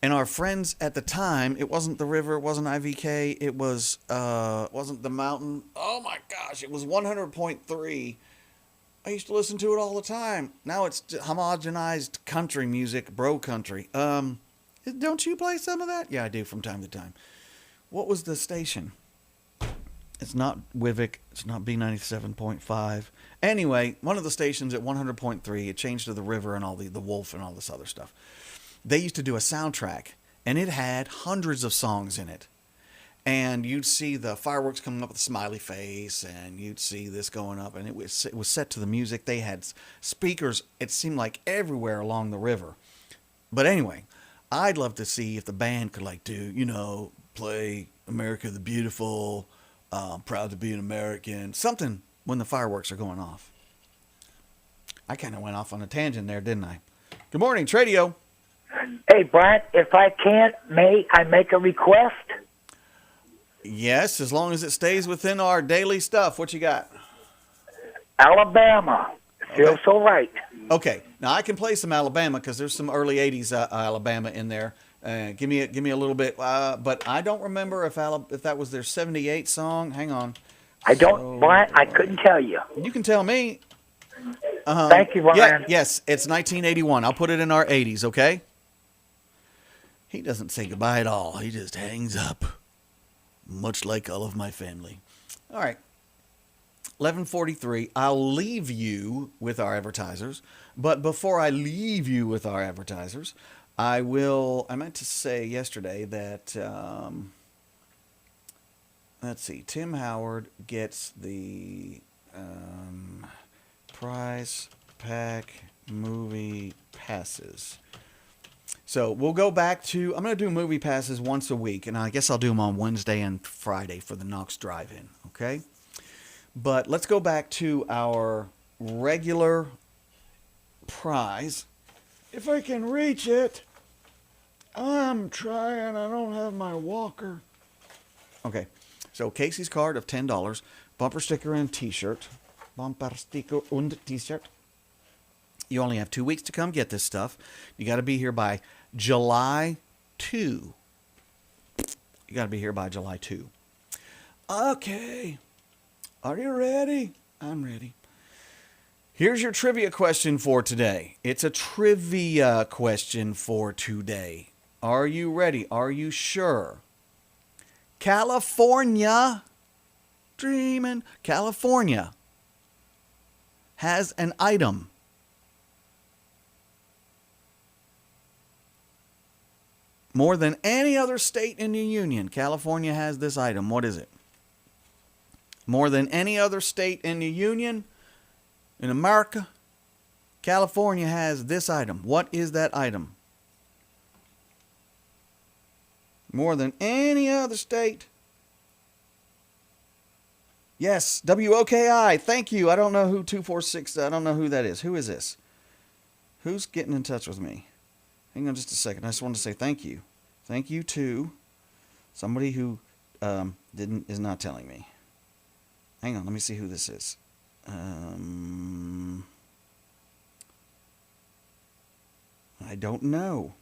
and our friends at the time, it wasn't the river, it wasn't IVK, it was wasn't the mountain. Oh my gosh, it was 100.3. I used to listen to it all the time. Now it's homogenized country music, bro country. Don't you play some of that? Yeah, I do from time to time. What was the station? It's not Wivik. It's not B97.5. Anyway, one of the stations at 100.3, it changed to the river and all the wolf and all this other stuff. They used to do a soundtrack, and it had hundreds of songs in it. And you'd see the fireworks coming up with a smiley face, and you'd see this going up, and it was set to the music. They had speakers, it seemed like, everywhere along the river. But anyway, I'd love to see if the band could, play America the Beautiful, Proud to be an American, something when the fireworks are going off. I kind of went off on a tangent there, didn't I? Good morning, Tradio. Hey, Brian, if I can, may I make a request? Yes, as long as it stays within our daily stuff. What you got? Alabama. Feels so right. Okay. Now, I can play some Alabama because there's some early 80s Alabama in there. Give me a little bit. But I don't remember if that was their 78 song. Hang on. I don't, Brian, I couldn't tell you. You can tell me. Thank you, Brian. Yeah, yes, it's 1981. I'll put it in our 80s, okay? He doesn't say goodbye at all. He just hangs up, much like all of my family. All right. 11:43. I'll leave you with our advertisers. But before I leave you with our advertisers, I meant to say yesterday that, let's see, Tim Howard gets the Prize Pack movie passes. So we'll go back to, I'm going to do movie passes once a week, and I guess I'll do them on Wednesday and Friday for the Knox Drive-In, okay? But let's go back to our regular prize. If I can reach it. I'm trying. I don't have my walker. Okay. So Casey's card of $10. Bumper sticker and t-shirt. Bumper sticker und t-shirt. You only have 2 weeks to come get this stuff. You got to be here by July 2. You got to be here by July 2. Okay. Are you ready? I'm ready. Here's your trivia question for today. It's a trivia question for today. Are you ready? Are you sure? California, dreaming, California has an item. More than any other state in the union, California has this item. What is it? More than any other state in the union, in America, California has this item. What is that item? More than any other state. Yes, WOKI. Thank you. I don't know who 246. I don't know who that is. Who is this? Who's getting in touch with me? Hang on just a second. I just want to say thank you. Thank you to somebody who is not telling me. Hang on. Let me see who this is. I don't know.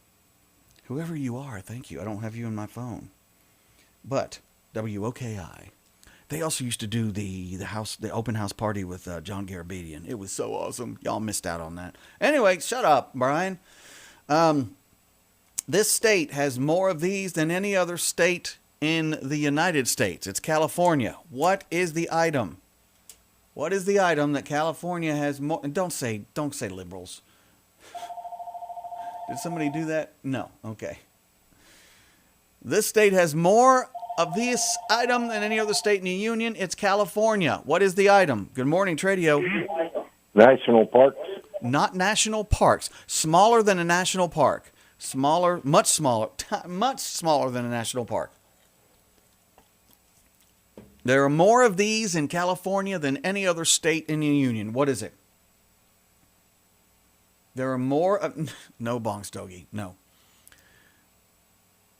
Whoever you are, thank you. I don't have you in my phone. But WOKI. They also used to do the open house party with John Garabedian. It was so awesome. Y'all missed out on that. Anyway, shut up, Brian. This state has more of these than any other state in the United States. It's California. What is the item? What is the item that California has more? And don't say liberals. Did somebody do that? No. Okay. This state has more of this item than any other state in the union. It's California. What is the item? Good morning, Tradio. National parks. Not national parks. Smaller than a national park. Smaller, much smaller than a national park. There are more of these in California than any other state in the union. What is it? There are more of... No, Bongstogie, no.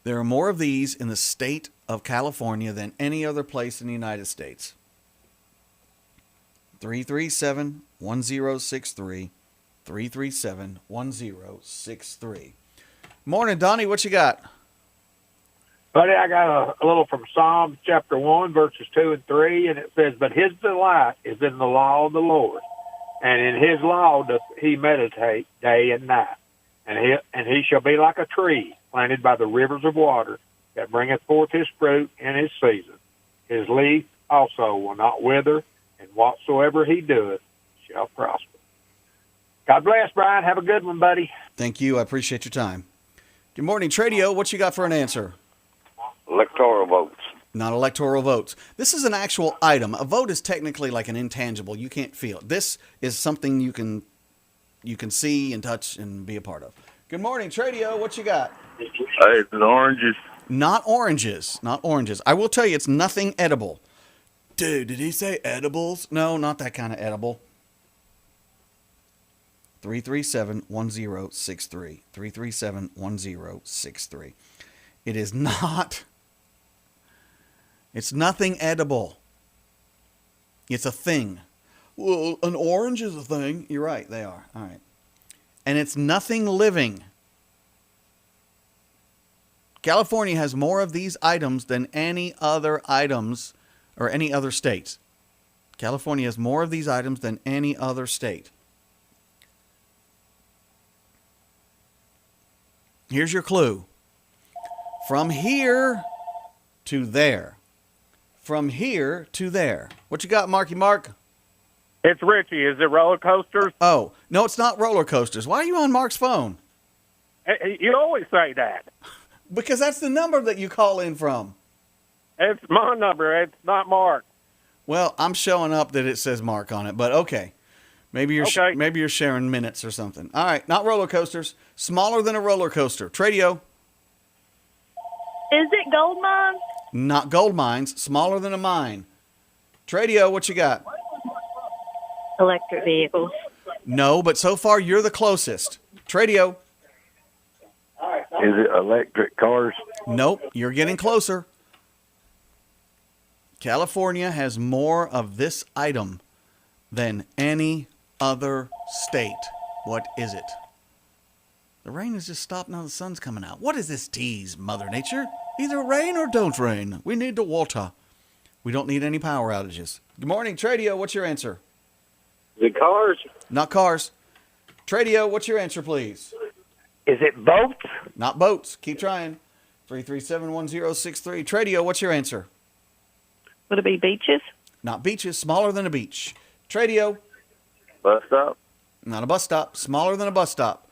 There are more of these in the state of California than any other place in the United States. 337-1063. 337-1063. Morning, Donnie. What you got? Buddy, I got a little from Psalms chapter 1, verses 2 and 3, and it says, "But his delight is in the law of the Lord, and in his law doth he meditate day and night. And he shall be like a tree planted by the rivers of water, that bringeth forth his fruit in his season. His leaf also will not wither, and whatsoever he doeth shall prosper." God bless, Brian. Have a good one, buddy. Thank you. I appreciate your time. Good morning, Tradio. What you got for an answer? Electoral votes. Not electoral votes. This is an actual item. A vote is technically like an intangible. You can't feel it. This is something you can see and touch and be a part of. Good morning, Tradio. What you got? It's oranges. Not oranges. Not oranges. I will tell you, it's nothing edible. Dude, did he say edibles? No, not that kind of edible. 337-1063. 337-1063. It is not... It's nothing edible. It's a thing. Well, an orange is a thing. You're right, they are. All right. And it's nothing living. California has more of these items than any other items or any other states. California has more of these items than any other state. Here's your clue. From here to there. From here to there. What you got, Marky Mark? It's Richie. Is it roller coasters? Oh, no, it's not roller coasters. Why are you on Mark's phone? You always say that. Because that's the number that you call in from. It's my number. It's not Mark. Well, I'm showing up that it says Mark on it, but okay. Maybe you're sharing minutes or something. All right, not roller coasters. Smaller than a roller coaster. Tradio. Is it gold mine? Not gold mines. Smaller than a mine. Tradio, what you got? Electric vehicles. No, but so far you're the closest. Tradio. Is it electric cars? Nope, you're getting closer. California has more of this item than any other state. What is it? The rain has just stopped, now the sun's coming out. What is this tease, Mother Nature? Either rain or don't rain. We need the water. We don't need any power outages. Good morning, Tradio. What's your answer? Is it cars? Not cars. Tradio, what's your answer, please? Is it boats? Not boats. Keep trying. 3371063. Tradio, what's your answer? Would it be beaches? Not beaches. Smaller than a beach. Tradio. Bus stop? Not a bus stop. Smaller than a bus stop.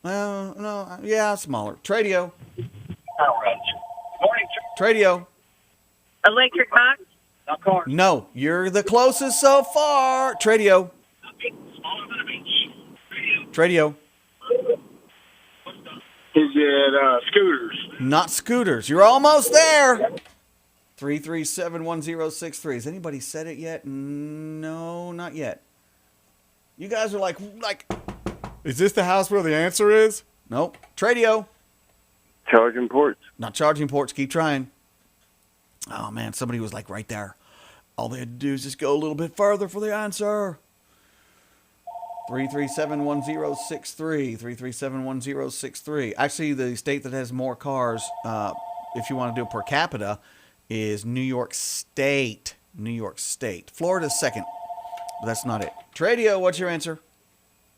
Well, no. Yeah, smaller. Tradio. Tradio. Electric bikes? Not cars. No, you're the closest so far. Tradio. Smaller than a beach. Tradio. Is it scooters? Not scooters. You're almost there. 3371063. Has anybody said it yet? No, not yet. You guys are like, is this the house where the answer is? Nope. Tradio. Charging ports? Not charging ports. Keep trying. Oh, man, somebody was like right there. All they had to do is just go a little bit further for the answer. 3371063. 3371063. Actually, the state that has more cars, if you want to do per capita, is New York State. New York State. Florida's second, but that's not it. Tradio, what's your answer?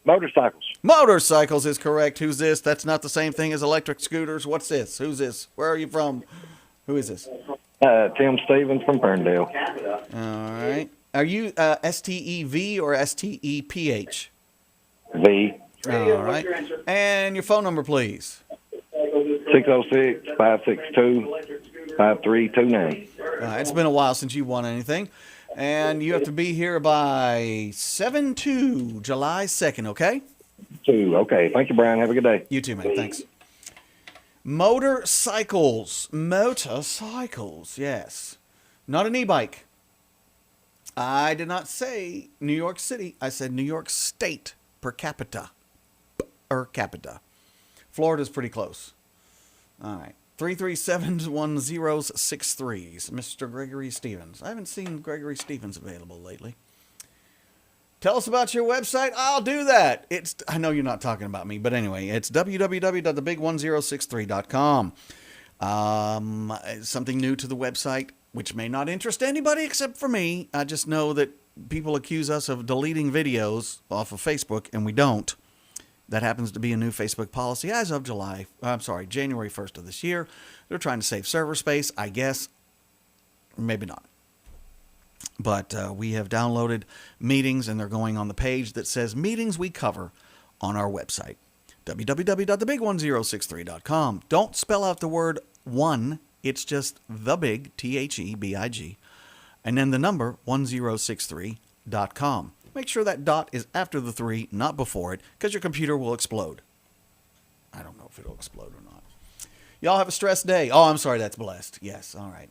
Motorcycles. Motorcycles is correct. Who's this? That's not the same thing as electric scooters. What's this? Who's this? Where are you from? Who is this? Tim Stevens from Ferndale. All right. Are you STEV or STEPH? V. All right. And your phone number, please. 606-562-5329. It's been a while since you won anything. And you have to be here by 7/2, July 2nd, okay? 2. Okay. Thank you, Brian. Have a good day. You too, man. Thanks. Motorcycles. Motorcycles, yes. Not an e-bike. I did not say New York City. I said New York State per capita. Per capita. Florida's pretty close. All right. 3371063. Mr. Gregory Stevens. I haven't seen Gregory Stevens available lately. Tell us about your website. I'll do that. I know you're not talking about me, but anyway, it's www.thebig1063.com. Something new to the website, which may not interest anybody except for me. I just know that people accuse us of deleting videos off of Facebook, and we don't. That happens to be a new Facebook policy as of January 1st of this year. They're trying to save server space, I guess. Maybe not. But we have downloaded meetings, and they're going on the page that says meetings we cover on our website, www.thebig1063.com. Don't spell out the word one. It's just the big, THEBIG, and then the number 1063.com. Make sure that dot is after the 3, not before it, because your computer will explode. I don't know if it'll explode or not. Y'all have a stressed day. Oh, I'm sorry, that's blessed. Yes, all right.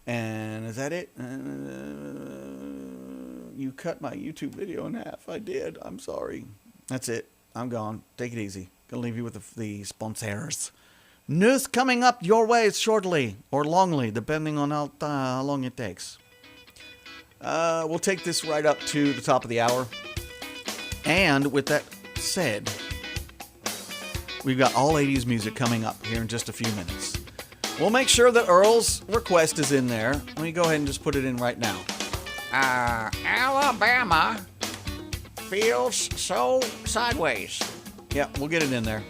And is that it? You cut my YouTube video in half. I did. I'm sorry. That's it. I'm gone. Take it easy. Gonna leave you with the sponsors. News coming up your way shortly or longly, depending on how long it takes. We'll take this right up to the top of the hour. And with that said, We've got all 80s music coming up here in just a few minutes. We'll make sure that Earl's request is in there. Let me go ahead and just put it in right now. Alabama feels so sideways. Yeah, we'll get it in there.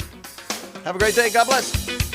Have a great day. God bless.